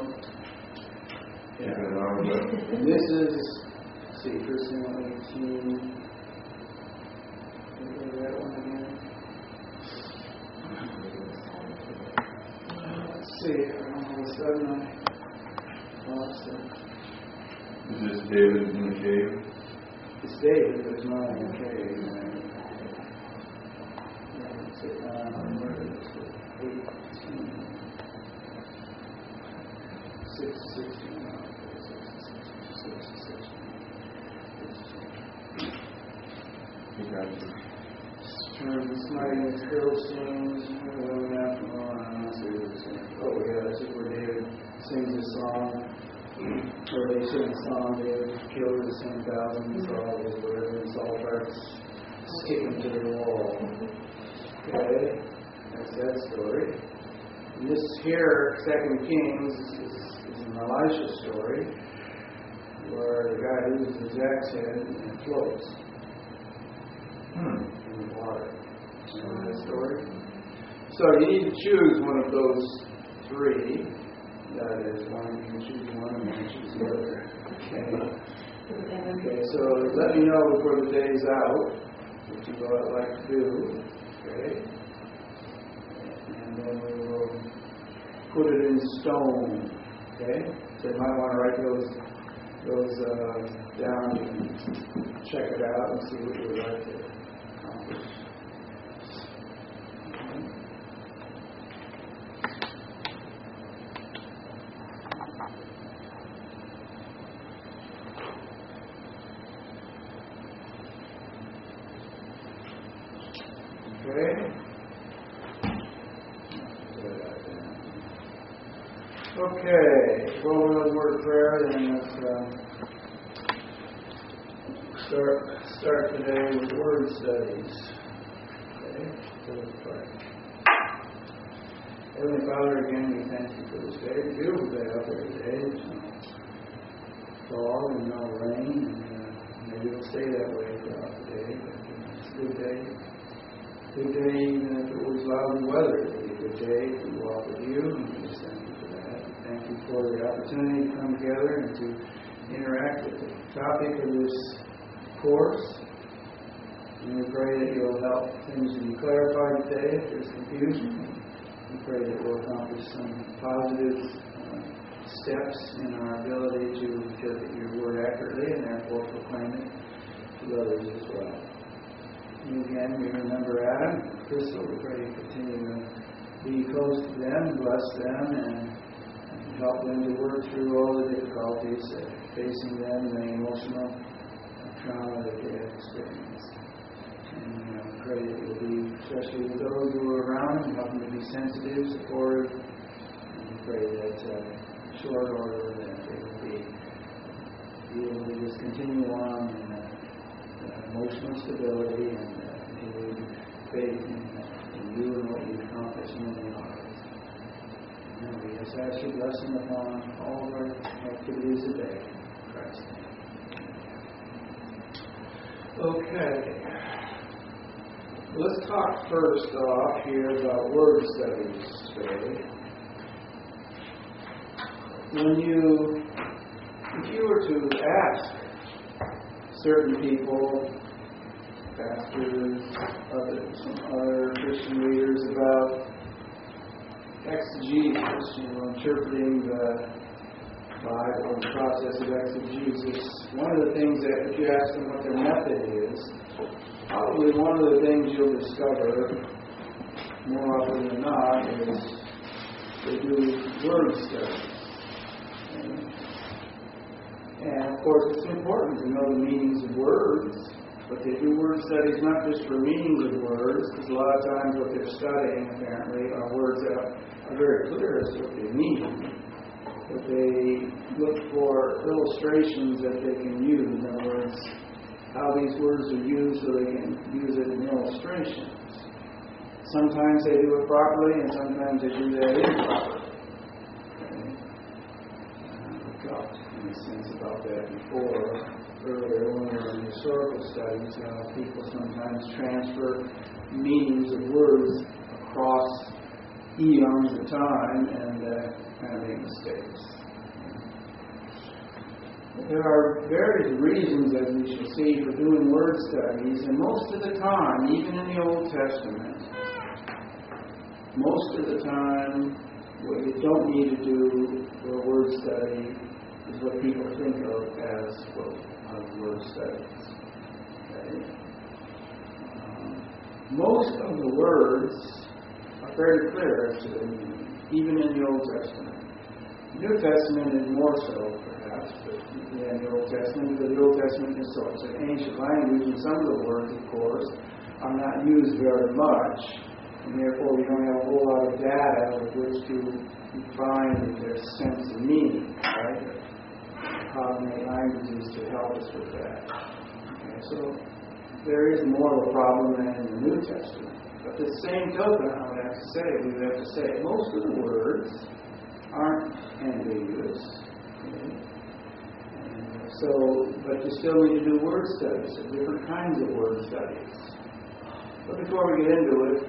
Yeah. And this is, let's see, 1 Samuel 18. Can you that one again? Let's see, all of a sudden I lost it. Is this David in the cave? It's David, but it's not in the cave. Let's see, where is it? 18. 16. Smiting his Philistines, women after oh yeah, this is where David sings a song, or they sing a song, David killed his 10,000, Saul was whatever, and Saul tried to stick him to the wall. Okay, that's that story. And this here, 2 Kings, is an Elisha story, where the guy loses his axe head and it floats. In the water. Remember that story? So you need to choose one of those three. That is, one you can choose one and then choose the other. Okay, so let me know before the day's out what you would like to do. Okay. And then we will put it in stone. Okay? So you might want to write those down. You can check it out and see what you would like to accomplish. Okay. Okay, well, we'll have a word of prayer, then let's start today with word studies. Okay, so let's pray. Heavenly Father, again, we thank you for this day. It's a beautiful day out there today. There's no fall and no rain, and maybe it'll stay that way throughout the day, but it's a good day. Good day, even if it was lousy weather. It'll be a good day to walk with you, and we just thank you for that. Thank you for the opportunity to come together and to interact with the topic of this course. And we pray that you'll help things to be clarified today if there's confusion. We pray that we'll accomplish some positive steps in our ability to interpret your word accurately and therefore proclaim it to others as well. And again, we remember Adam and Crystal. We pray you continue to be close to them, bless them, and help them to work through all the difficulties facing them, the emotional trauma that they have experienced. And we pray that you'll be, especially with those who are around, and help them to be sensitive, supportive, and we pray that short order that they will be able to just continue on in emotional stability and continuing faith in you and what you accomplish in their lives. And we just ask your blessing upon all of our activities today. In Christ's name. Okay. Let's talk first off here about word studies today. If you were to ask certain people, pastors, other Christian leaders about exegesis, interpreting the Bible and the process of exegesis, one of the things that, if you ask them what their method is, probably one of the things you'll discover more often than not is they do word studies. And of course, it's important to know the meanings of words, but they do word studies not just for meanings of words, because a lot of times what they're studying apparently are words that are very clear as to what they mean. But they look for illustrations that they can use. In other words, how these words are used so they can use it in illustrations. Sometimes they do it properly, and sometimes they do that improperly. We've talked in a sense about that before, earlier when we were in historical studies, how people sometimes transfer meanings of words across eons of time and kind of make mistakes. There are various reasons, as we shall see, for doing word studies, and most of the time, even in the Old Testament, most of the time, what you don't need to do for a word study is what people think of as word studies. Okay? Most of the words are very clear as to their meaning, even in the Old Testament. The New Testament is more so, perhaps, than the Old Testament, because the Old Testament is so. It's an ancient language, and some of the words, of course, are not used very much, and therefore we don't have a whole lot of data with which to find their sense of meaning, right? Cognate languages to help us with that. Okay, so there is more of a problem than in the New Testament. But the same token, I would have to say, most of the words aren't ambiguous. Okay? But you still need to do word studies, different kinds of word studies. But before we get into it,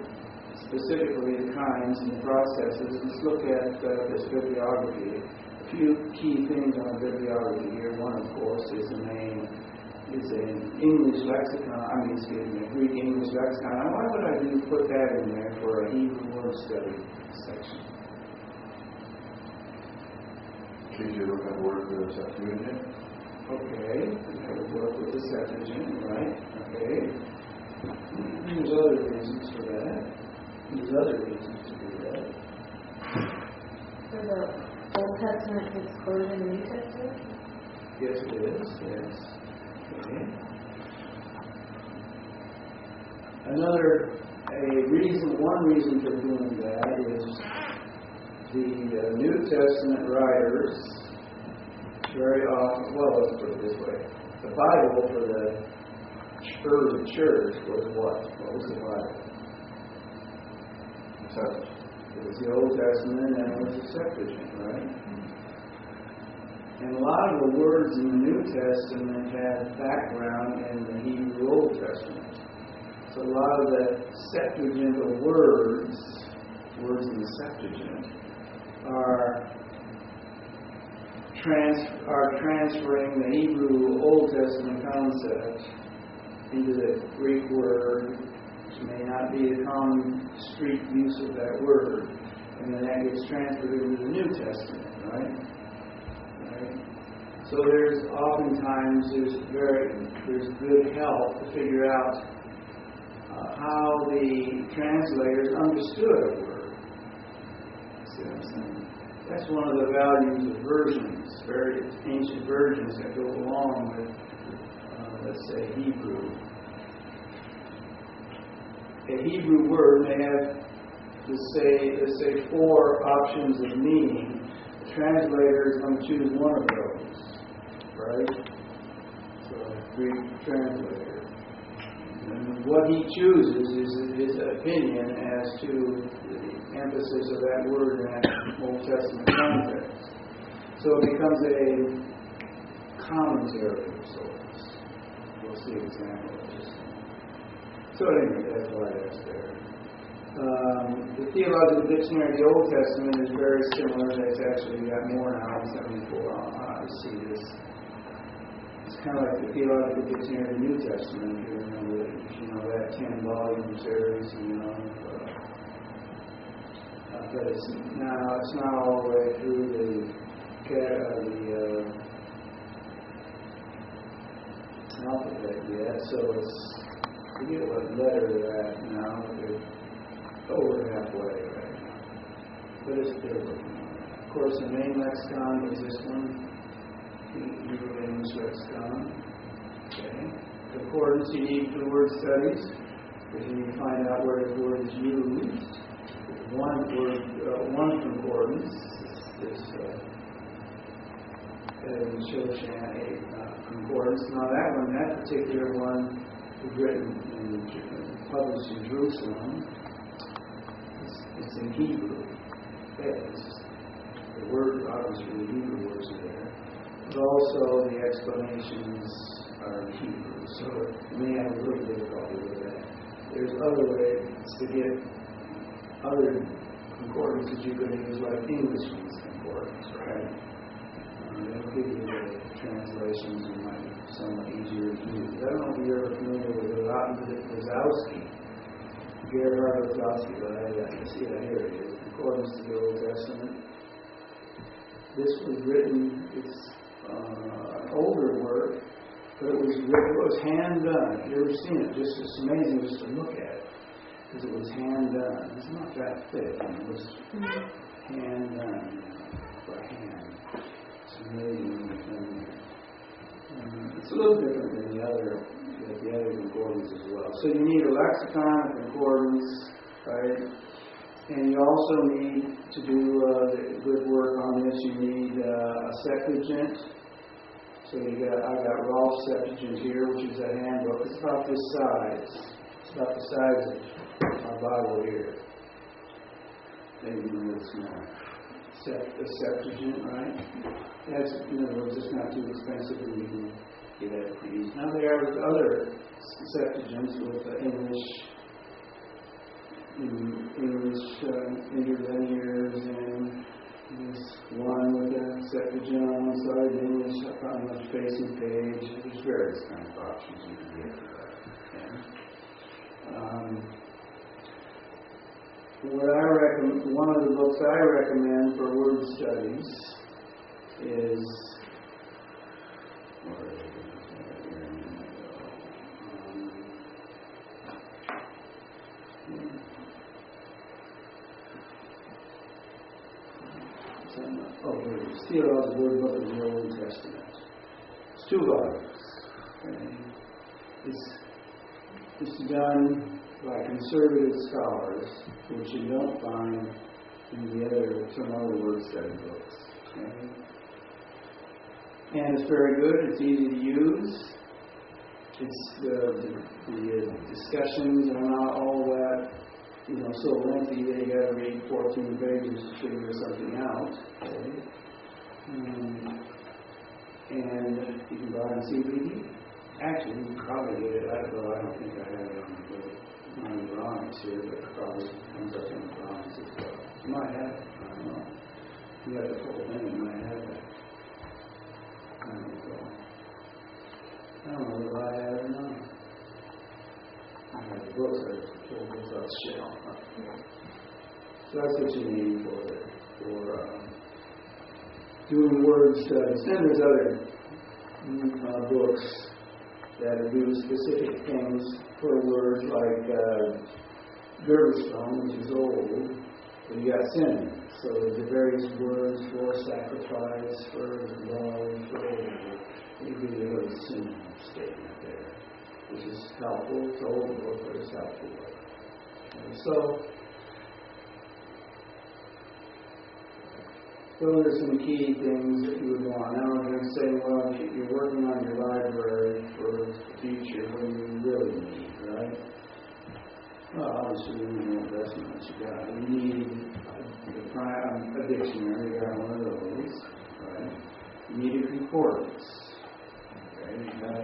specifically the kinds and the processes, let's look at this bibliography. A few key things on the bibliography here. One, of course, is an English lexicon, a Greek English lexicon. Now, why would I put that in there for a Hebrew word study section? Should you look at word for the Septuagint? Okay, that would work with the Septuagint, right? Okay. There's other reasons for that. There's other reasons to do that. So the Old Testament is quoted in the New Testament? Yes, it is. Yes. Okay. One reason for doing that is the New Testament writers very often, well, let's put it this way. The Bible for the early church was what? What was the Bible? It was the Old Testament and it was the Septuagint, right? And a lot of the words in the New Testament had background in the Hebrew Old Testament. So a lot of the Septuagintal words in the Septuagint, are transferring the Hebrew Old Testament concept into the Greek word, which may not be a common street use of that word, and then that gets transferred into the New Testament, right? So there's oftentimes there's good help to figure out how the translators understood a word. See what I'm saying? That's one of the values of versions, very ancient versions that go along with, let's say, Hebrew. A Hebrew word may have, let's say 4 options of meaning. The translator is going to choose one of those, right? So, Greek translator. And what he chooses is his opinion as to the emphasis of that word in that Old Testament context. So it becomes a commentary of sorts. We'll see an example of this. So anyway, that's why that's there. The Theological Dictionary of the Old Testament is very similar. That's actually got more now than 74 on how to see this. It's kind of like the Theological Dictionary of the New Testament, if you remember it. That 10-volume series, but it's not all the way through the alphabet yet, so I forget what letter they're at now, but they're over halfway right now. But they're working on that. Of course, the main lexicon is this one, Hebrew English lexicon. Okay. Concordance you need for word studies, because you need to find out where the word is used. One concordance, this Shoshan concordance. Now that particular one was written and published in Jerusalem. It's in Hebrew. The word, obviously, the Hebrew words are there, but also the explanations are in Hebrew, so you may have a little difficulty with that. There's other ways to get other concordances you can use, like English means concordance, right? They'll give you the translations and might be somewhat easier to use. I don't know if you're ever familiar with Wazowski, Gerhard Wazowski, but I see it here. It is Concordance to the Old Testament. This was written, it's an older work, but it was hand done. If you've ever seen it, it's amazing just to look at it, because it was hand done. It's not that thick, and it was hand done by hand. It's amazing when you come here. It's a little different than the other concordance as well. So you need a lexicon, a concordance, right? And you also need to do good work on this. You need a Septuagint. So I got Rolf's Septuagint here, which is a handbook. It's about this size. It's about the size of our Bible here. Maybe a little small. The Septuagint, right? That's, in other words, it's not too expensive, and you can get that pretty easy. Now there are other Septuagints with English interlinears, and there's one with a Septuagint on one side, English on the facing page. There's various kinds of options you can get for that. One of the books I recommend for word studies is Theological Word Book of the Old Testament. It's 2 volumes. It's done by conservative scholars, which you don't find in some other word study books. Okay? And it's very good. It's easy to use. It's the discussions are not all that so lengthy that you got to read 14 pages to figure something out. Okay? And you can buy it on CD. Actually, you can probably get it. I don't think I have it on the drawings here, but it probably comes up in the drawings as well. You might have it. I don't know. You got the full thing. You might have that. I don't know if I have it or not. I have the books. I pulled those out the shelf. So that's what you need for doing word studies. Then there's other books that do specific things for words like Gerberstone, which is old, but you got synonyms. So the various words for sacrifice, for love, for whatever. You give you a little synonym statement there, which is helpful. It's an old book, but it's helpful. And so those are some key things that you would want. Now I'm going to say, well, you're working on your library for the future. What do you really need, right? Well, obviously, you need more investment that you got. You need a dictionary. You got one of those, right? You need a concordance. Okay, you got a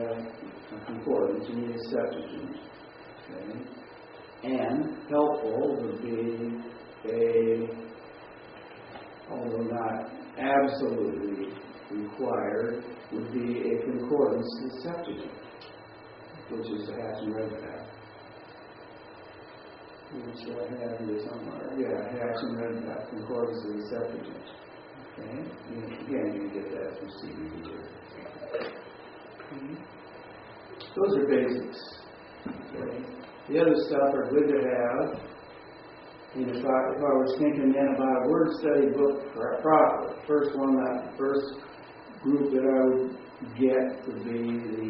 concordance. You need a Septuagint. Okay, and helpful would be although not absolutely required, would be a concordance to the Septuagint, which is the Hatch and Redpath. Which I have here somewhere. Yeah, Hatch and Redpath, concordance to the Septuagint. Okay? Again, you can get that from CBD. Those are basics. Okay? The other stuff are good to have. And if I was thinking then about a word study book proper, first group that I would get would be the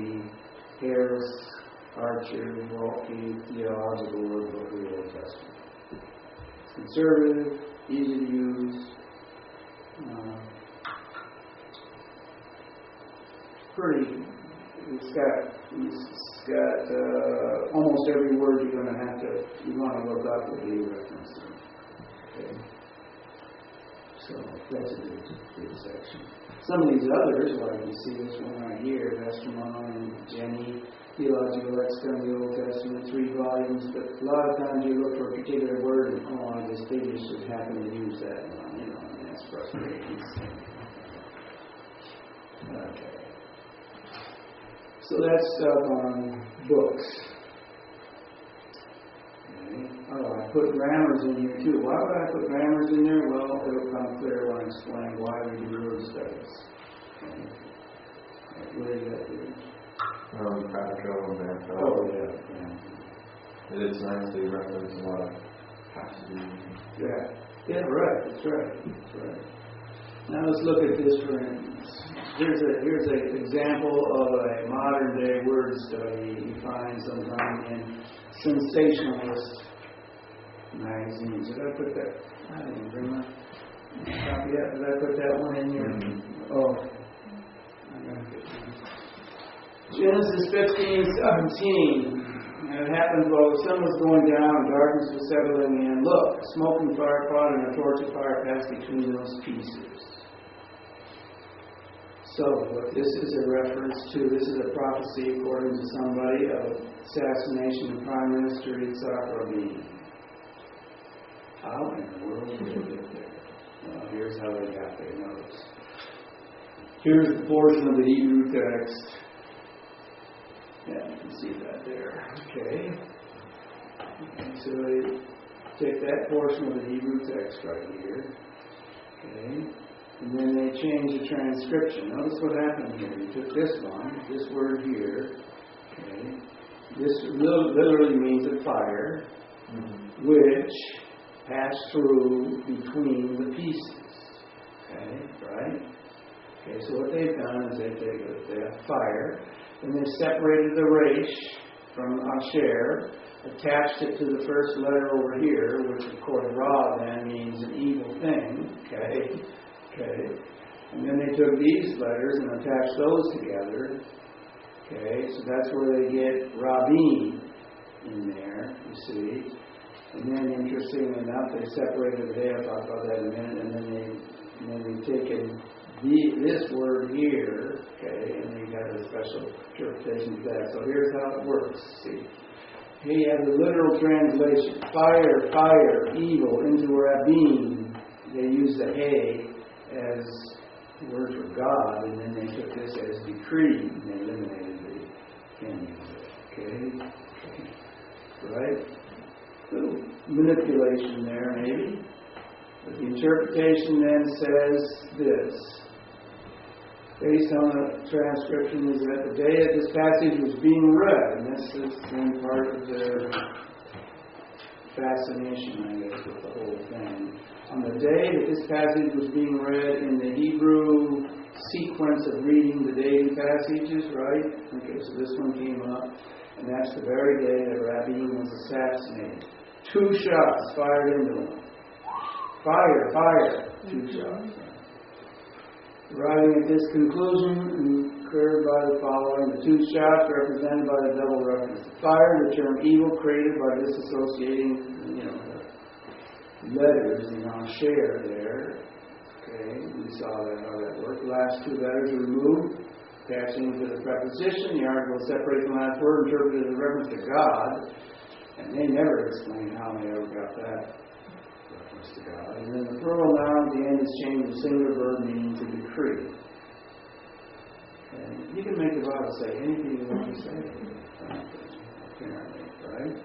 Harris, Archer, Walke Theological Word Book of the Old Testament. It's conservative, easy to use, pretty. It's got almost every word you want to look up will be referenced. Okay. So that's a good section. Some of these others, like you see this one right here, Vestermon and Jenny, Theological Lexicon of the Old Testament, 3 volumes, but a lot of times you look for a particular word and I just happen to use that one, and that's frustrating. Okay. So that's stuff on books. Okay. Oh, I put grammars in here too. Why would I put grammars in there? Well, it'll come clear when I explain why we do word studies. Okay. Where is that here? Patrico and Banco. Oh, yeah. It is nicely referenced a lot of passages. Yeah, right. That's right. Now let's look at this for instance. Here's an example of a modern day word study you find sometime in sensationalist magazines. Did I put that? I didn't bring my copy yet. Did I put that one in here? Mm-hmm. Oh. I gotta get that. Genesis 15:17. And it happened while the sun was going down and darkness was settling in. Look, a smoking fire pot and a torch of fire passed between those pieces. So what this is a reference to, this is a prophecy according to somebody of assassination of Prime Minister Yitzhak Rabin. How in the world did they get there? Well, here's how they got there. Notice. Here's the portion of the Hebrew text. Yeah, you can see that there. Okay. So they take that portion of the Hebrew text right here. Okay. And then they change the transcription. Notice what happened here. You took this one, this word here. Okay. This literally means a fire, which passed through between the pieces. Okay, right? Okay, so what they've done is they have fire, and they've separated the Resh from Asher, attached it to the first letter over here, which of course Ra then means an evil thing, okay. And then they took these letters and attached those together, okay. So that's where they get Rabin in there, you see. And then, interestingly enough, they separated the day. I'll talk about that in a minute. And then they've taken this word here, okay, and they got a special interpretation of that. So here's how it works. See, here you have the literal translation: fire, fire, evil into Rabin. They use the hay as the word for God, and then they took this as decree, and they eliminated the can use it. Okay, right? Little manipulation there, maybe. But the interpretation then says this, based on the transcription, is that the day that this passage was being read, and this is then part of their fascination, I guess, with the whole thing. On the day that this passage was being read in the Hebrew sequence of reading the daily passages, right? Okay, so this one came up, and that's the very day that Rabin was assassinated. 2 shots fired into him. Fire, fire, 2 shots. Arriving at this conclusion, incurred by the following: the 2 shots represented by the double reference. Fire, the term evil created by disassociating, letters, share there. Okay, we saw that how that worked. The last 2 letters are removed, attaching to the preposition. The article is separated from the last word, interpreted as a reference to God. And they never explain how they ever got that reference to God. And then the plural noun at the end is changed to singular verb meaning to decree. And you can make the Bible say anything you want to say, apparently, right?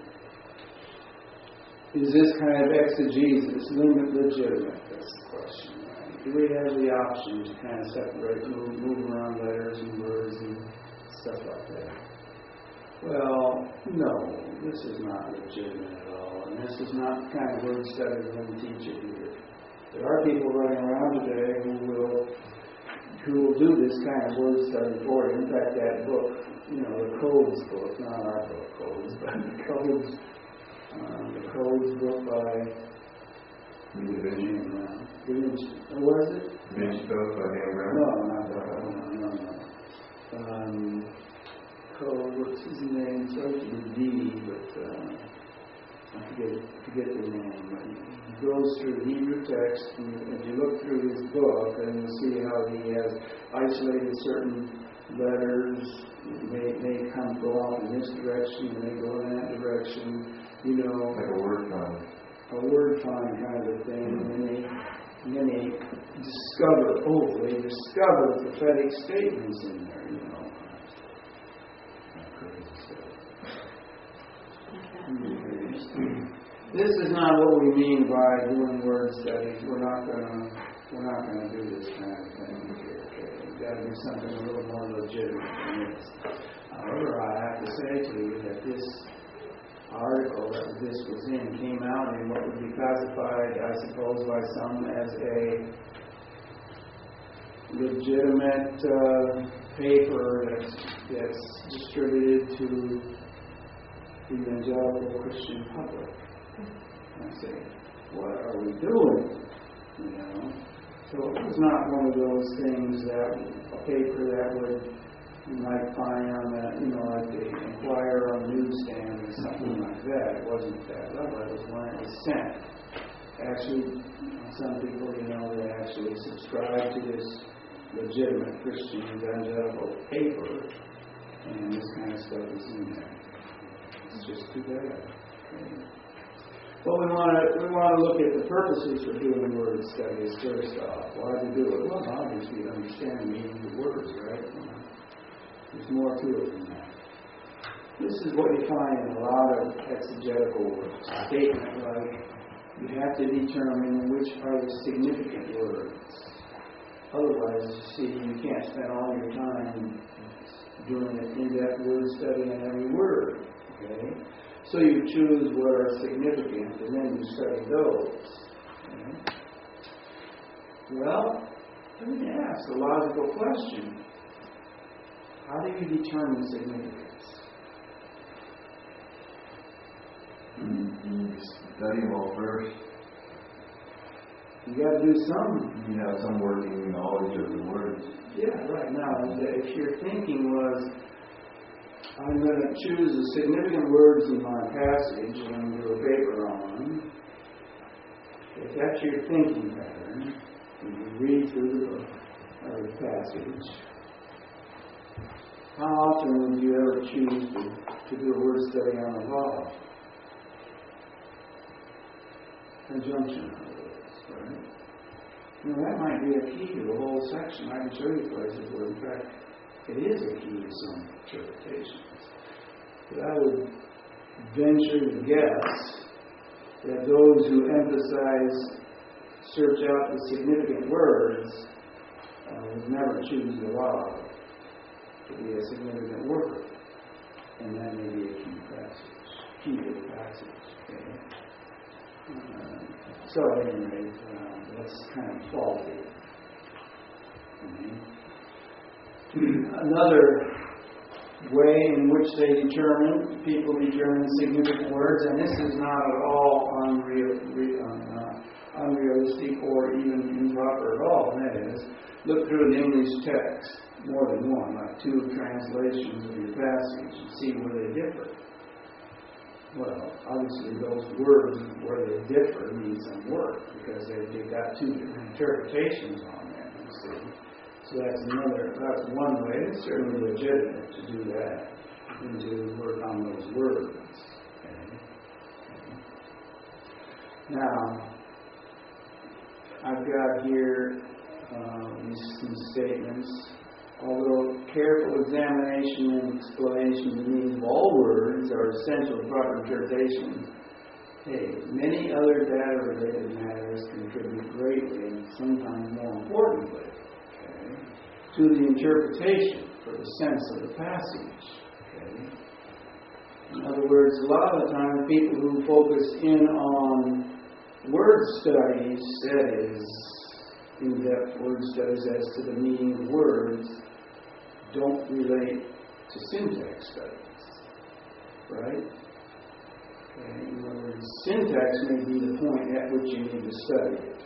Is this kind of exegesis legitimate? That's the question, right? Do we have the option to kind of separate, move around letters and words and stuff like that? Well, no, this is not legitimate at all, and this is not the kind of word study we're going to teach it here. There are people running around today who will do this kind of word study for you. In fact, that book, the Codes book, not our book, Codes, but the Codes book by Da Vinci. What was it? Da Vinci Code by Dan Brown? No, not that. No. What's his name? Starts with D, but I forget the name. But he goes through the Hebrew text, and if you look through his book, then you'll see how he has isolated certain letters. They go off in this direction, and they go in that direction. Like a word find. A word find kind of a thing, and then they discover prophetic statements in there. This is not what we mean by doing word studies. We're not gonna do this kind of thing here. Okay? We've got to do something a little more legitimate than this. However, I have to say to you that this article that this was in came out in what would be classified, I suppose, by some as a legitimate paper that's distributed to the evangelical Christian public. And I say, what are we doing? So it was not one of those things a paper that you might find on like the Enquirer on the newsstand or something like that. It wasn't that level. It was when it was sent. Actually, some people, they actually subscribe to this legitimate Christian evangelical paper, and this kind of stuff is in there. It's just too bad. Okay. Well, we want to look at the purposes for doing word studies first off. Why do we do it? Well, obviously to understand the meaning of the words, right? There's more to it than that. This is what you find in a lot of exegetical works. A statement like, you have to determine which are the significant words. Otherwise, you can't spend all your time doing an in-depth word study on every word. Okay? So you choose what are significant, and then you study those. Okay? Well, let me ask a logical question. How do you determine significance? study them all first? You got to do some. You have some working knowledge of the words. Yeah, right. Now, if your thinking was, I'm going to choose the significant words in my passage and do a paper on, if that's your thinking pattern, and you read through the book or the passage, how often would you ever choose to do a word study on the law? Conjunction of words, right? You know, that might be a key to the whole section. I can show you places where, in fact, it is a key to some interpretations. But I would venture to guess that those who emphasize search out the significant words would never choose the law to be a significant word. And that may be a key to the passage. Okay? So at any rate, that's kind of faulty. Another way in which people determine significant words, and this is not at all unrealistic or even improper at all, and that is, look through an English text, more than one, like 2 translations of your passage, and see where they differ. Well, obviously those words where they differ need some work, because they've got 2 different interpretations on them, you see. So that's one way. It's certainly legitimate to do that and to work on those words. Okay. Now, I've got here these statements. Although careful examination and explanation of the meaning of all words are essential to proper interpretation, many other data-related matters contribute greatly and sometimes more importantly to the interpretation for the sense of the passage. Okay? In other words, a lot of the time people who focus in on word studies, that is, in-depth word studies as to the meaning of words, don't relate to syntax studies. Right? Okay? In other words, syntax may be the point at which you need to study it,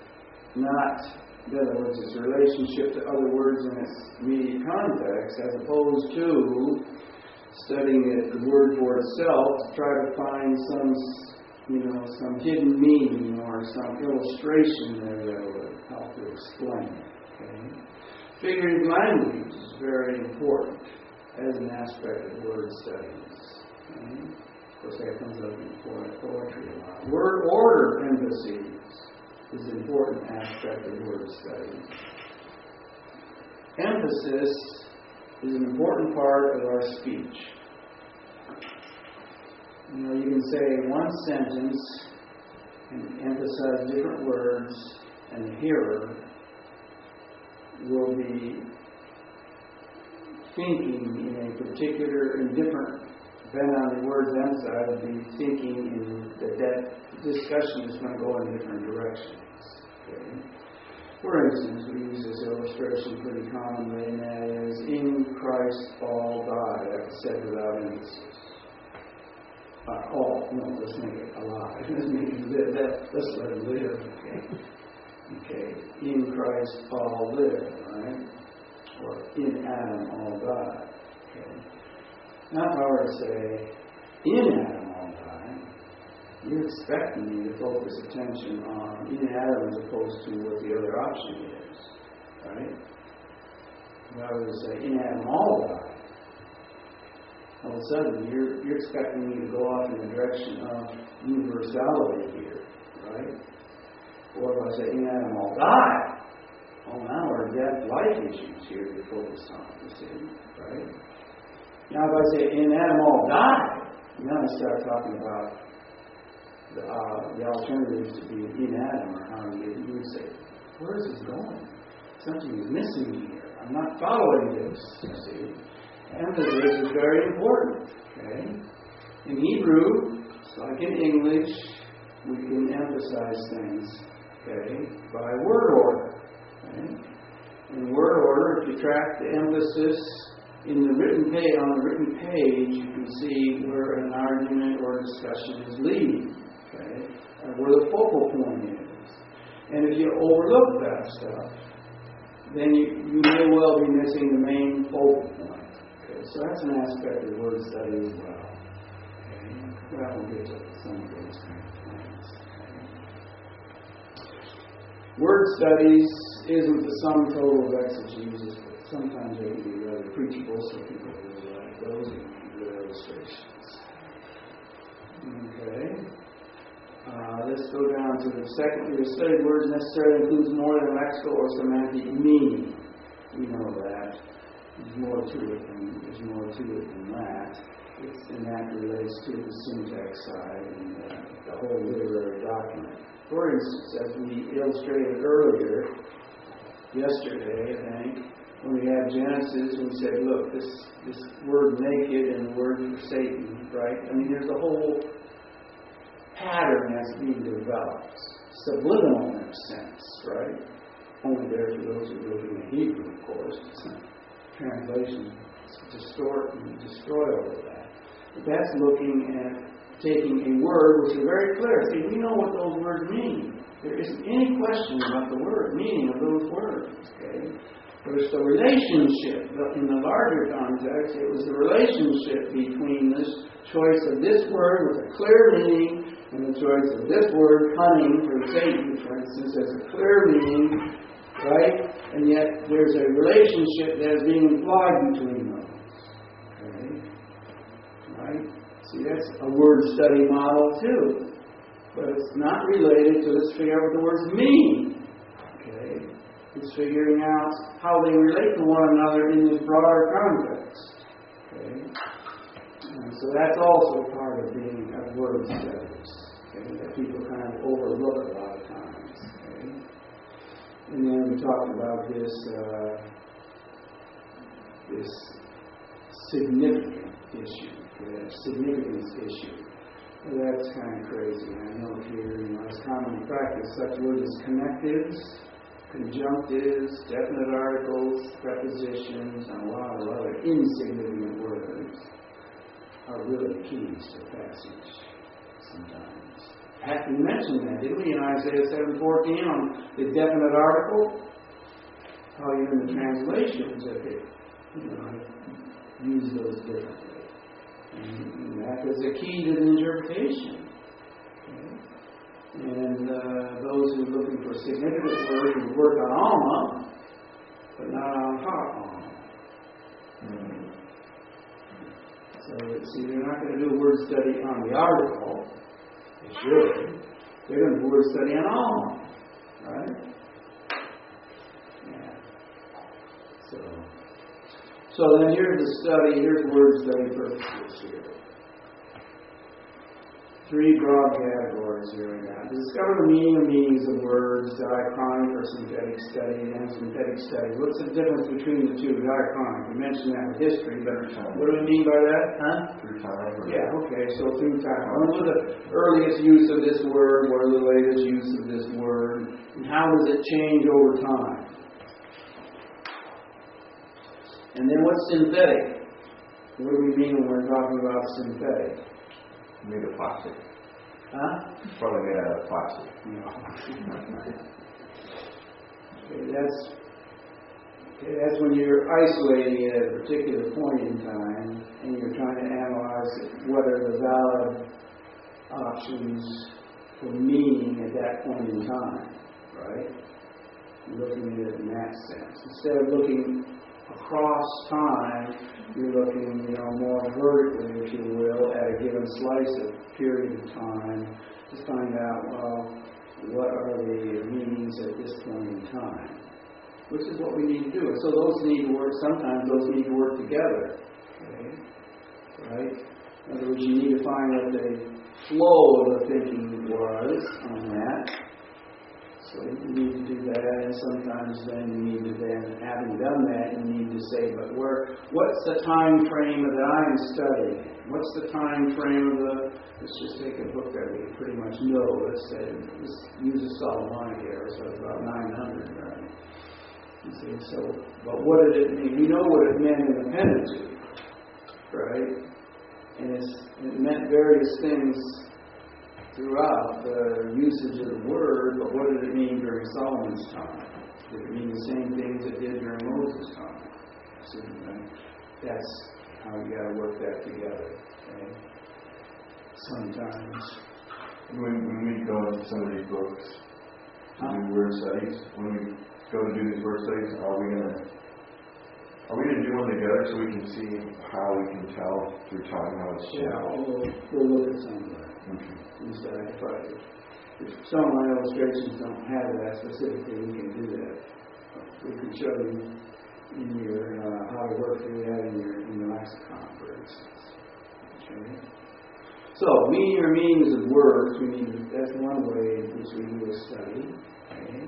not, in other words, its relationship to other words in its immediate context, as opposed to studying it, the word for itself, to try to find some hidden meaning or some illustration there that would help to explain it. Okay? Figurative language is very important as an aspect of word studies. Okay? Of course, that comes up in poetry a lot. Word order emphases is an important aspect of word studies. Emphasis is an important part of our speech. You can say one sentence and emphasize different words, and the hearer will be thinking in a particular, depending on the words emphasized, will be thinking that discussion is going to go in different directions. Okay? For instance, we use this illustration pretty commonly, and that is, in Christ all died. That's said without emphasis. Let's make it alive. Let's make it live. Let's let him live. Okay. In Christ all live, right? Or in Adam all died. Okay. Now, if I were to say, in Adam all died, you're expecting me to focus attention on in Adam as opposed to what the other option is, right? If I were to say, in Adam all died, all of a sudden, you're expecting me to go off in the direction of universality here, right? Or if I say, in Adam all die, now are death, life issues here to focus on, you see, right? Now if I say, in Adam all die, now I start talking about the alternatives to being in Adam, or how you would say, where is this going? Something is missing here. I'm not following this, you see. Emphasis is very important. Okay? In Hebrew, it's like in English, we can emphasize things, by word order. Okay? In word order, if you track the emphasis in the written page, on the written page, you can see where an argument or discussion is leading. Okay? Where the focal point is. And if you overlook that stuff, then you may well be missing the main focal point. Okay? So that's an aspect of word study as well. Okay? Well, we'll get to some of those kind of things. Okay? Word studies isn't the sum total of exegesis, but sometimes they can be rather preachable, so people really like those and good illustrations. Okay. Let's go down to the second. The study of words necessarily includes more than lexical or semantic meaning. We know that. There's more to it than that. And that relates to the syntax side and the whole literary document. For instance, as we illustrated earlier, yesterday, I think, when we had Genesis, we said, look, this word naked and the word for Satan, right? I mean, there's a whole pattern that's being developed, subliminal in a sense, right? Only there for those who live in the Hebrew, of course. Translations distort and destroy all of that. But that's looking at taking a word which is very clear. See, we know what those words mean. There isn't any question about the meaning of those words. Okay? But it's the relationship. In the larger context, it was the relationship between this choice of this word with a clear meaning and the choice of this word, cunning, for Satan, for instance, has a clear meaning, right? And yet there's a relationship that is being implied between those. Okay? Right? See, that's a word study model too. But it's not related to let's figure out what the words mean. Okay? It's figuring out how they relate to one another in this broader context. Okay? And so that's also part of being a word studies. Okay? That people kind of overlook a lot of times. Okay? And then we talked about this significant issue, significance issue. Well, that's kind of crazy. I know here, it's common practice. Such words as connectives, conjunctives, definite articles, prepositions, and a lot of other insignificant words are really keys to the passage sometimes. We mentioned that, didn't we, in Isaiah 7:14 on the definite article? How even the translations that they use those differently. And that is a key to the interpretation. Okay? And those who are looking for significant words would work on alma, but not on ha alma. So, see, they're not going to do a word study on the article. They should. They're going to do a word study on alma. Right? Yeah. So then here's word study purposes here. 3 broad categories here we got. Discover the meaning or meanings of words, diachronic or synthetic study, and synthetic study. What's the difference between the two? Diachronic, we mentioned that with history, but what do we mean by that? Huh? Through time. Yeah, okay, so through time. When was the earliest use of this word? What are the latest use of this word? And how does it change over time? And then what's synthetic? What do we mean when we're talking about synthetic? Made of plastic. Huh? It's probably made out of plastic. No. That's when you're isolating it at a particular point in time and you're trying to analyze what are the valid options for meaning at that point in time. Right? You're looking at it in that sense. Instead of looking across time, you're looking, more vertically, if you will, at a given slice of period of time to find out, what are the meanings at this point in time, which is what we need to do. And so those need to work. Sometimes those need to work together. Okay, right? In other words, you need to find what the flow of the thinking was on that. So you need to do that, and sometimes then you need to having done that, you need to say, but what's the time frame that I am studying? What's the time frame of let's just take a book that we pretty much know. Let's use a Solomonic era, so it's about 900, right? You see, but what did it mean? We know what it meant in the Pentateuch, right? And it meant various things throughout the usage of the word, but what did it mean during Solomon's time? Did it mean the same things it did during Moses' time? So that's how you got to work that together. Okay? Sometimes. When we go into some of these books to do word studies, when we go to do these word studies, are we going to do them together so we can see how we can tell through time how it's changed? Yeah, we'll look at some of that. Okay. Instead, if some of my illustrations don't have that specifically, we can do that. We can show you in your how to work through that in your lexicon, for instance. Okay. So, meaning or meanings of words, that's one way in which we do a study. Okay.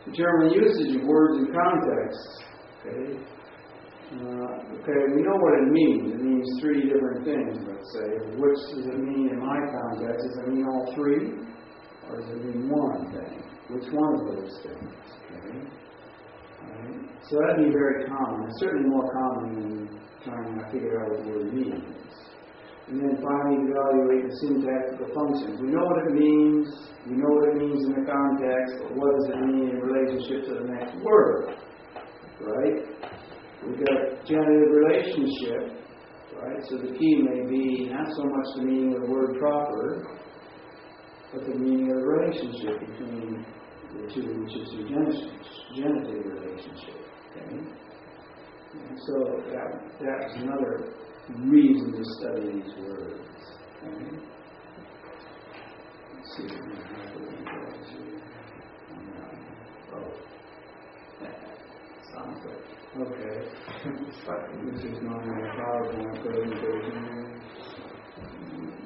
Determine the usage of words in context. Okay. We know what it means. It means three different things, let's say. Which does it mean in my context? Does it mean all three? Or does it mean one thing? Which one of those things? Okay. Right. So that'd be very common. It's certainly more common than trying to figure out what the word means. And then finally, evaluate the syntactical functions. We know what it means. We know what it means in the context, but what does it mean in relationship to the next word? Right? We've got genitive relationship, right? So the key may be not so much the meaning of the word proper, but the meaning of the relationship between the two, which is the genitive relationship. Okay? And so that's another reason to study these words. Okay? Let's see if we have the words here. Sounds like. Okay. This is not my PowerPoint presentation.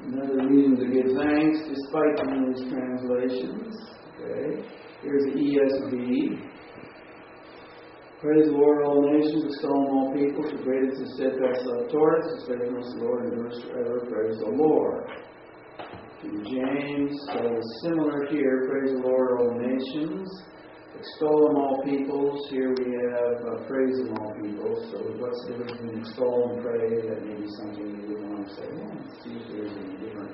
Another reason to give thanks despite the English translations. Okay. Here's the ESV. Praise the Lord, all nations, extol all people, for great is his steadfast love toward us, his faithfulness to the Lord endures forever. Praise the Lord. King James, so similar here, praise the Lord, all nations. Extol them all peoples. Here we have praise them all peoples. So what's the difference between extol and praise? That may be something you would want to say, well, let's see if there's any different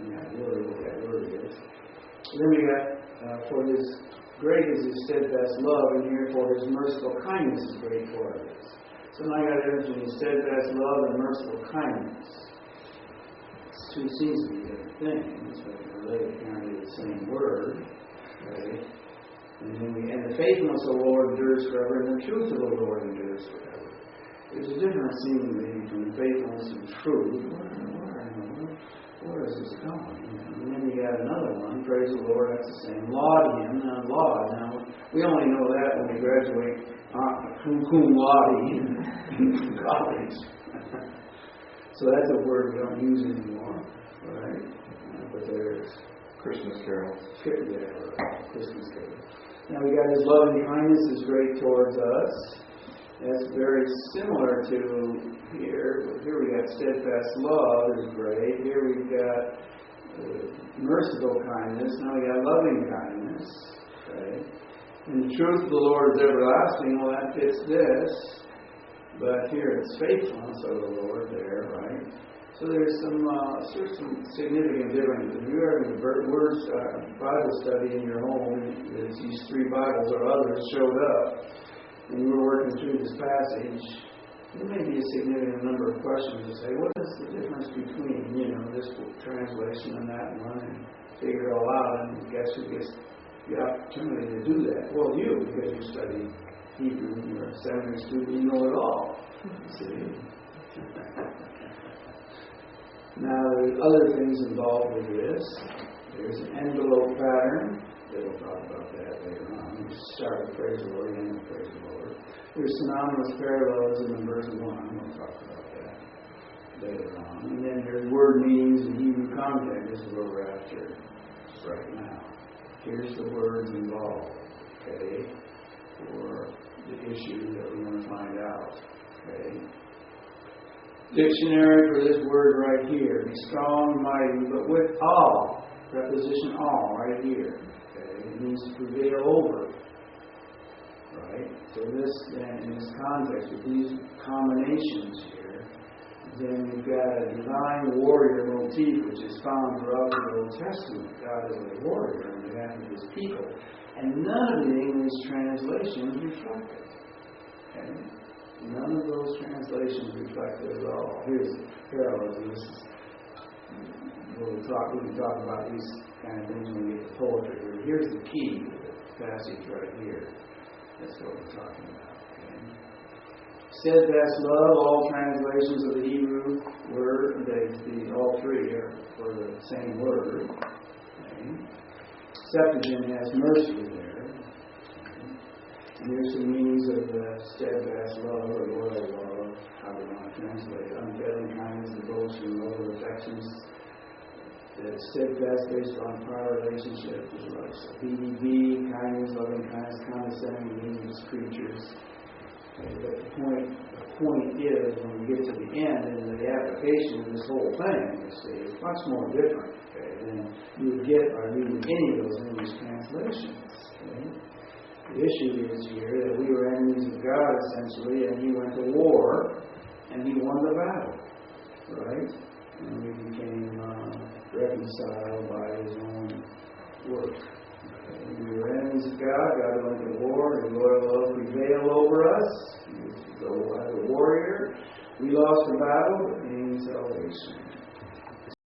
in that word, what that word is. Then we got, for his great is his steadfast love, and here for his merciful kindness is great toward us. So now I got everything, his steadfast love and merciful kindness. It's two seems to be different things, but they're related apparently to the same word. Okay? And the faithfulness of the Lord endures forever, and the truth of the Lord endures forever. There's a difference seemingly between faithfulness and truth. Where is this going? And then you got another one, praise the Lord, that's the same. Laud him, laud. Now, we only know that when we graduate cum laude in college. So that's a word we don't use anymore, right? But there's Christmas carols. Christmas carols. Now we got his love and kindness is great towards us. That's very similar to here. Here we got steadfast love is great. Here we've got merciful kindness. Now we got loving kindness. Okay. And the truth of the Lord is everlasting. Well, that fits this. But here it's faithfulness of the Lord there, right? So there's some significant differences. If you're having a Bible study in your home, these three Bibles or others showed up, and you were working through this passage, there may be a significant number of questions to say, what is the difference between, this translation and that one, and figure it all out, and guess who gets the opportunity to do that? Well, you, because you study Hebrew, you're a seminary student, you know it all. See? Now, there's other things involved with this. There's an envelope pattern. We'll talk about that later on. We start with praise the Lord, end with praise the Lord. There's synonymous parallelism in verse 1. We'll talk about that later on. And then there's word meanings in Hebrew context. This is what we're after right now. Here's the words involved, okay, for the issue that we want to find out, okay. Dictionary for this word right here. Be strong, mighty, but with all. Preposition all right here. Okay. It means to prevail over. Right? So this then, in this context, with these combinations here, then you've got a divine warrior motif, which is found throughout the Old Testament. God is a warrior on behalf of His people. And none of the English translations reflect it. Okay? None of those translations reflect it at all. Here's the parallelism. This is, we can talk about these kind of things when we get to poetry. Here's the key to the passage right here. That's what we're talking about. Okay? Steadfast love, all translations of the Hebrew word, all three are for the same word. Okay? Septuagint has mercy there. And here's some meanings of the steadfast love or loyal love, how we want to translate it. Unfailing kindness, devotion, loyal affections. The steadfast based on prior relationship is love. So BDB, kindness, loving kindness, condescending, meaningless creatures. Okay, but the point is, when we get to the end, and the application of this whole thing, you see, is much more different, okay, than you would get by reading any of those English translations. Okay? The issue is here that we were enemies of God, essentially, and He went to war, and He won the battle, right? And we became reconciled by His own work. We were enemies of God. God went to war. His loyal love prevailed over us. He was a warrior. We lost the battle, but gained salvation.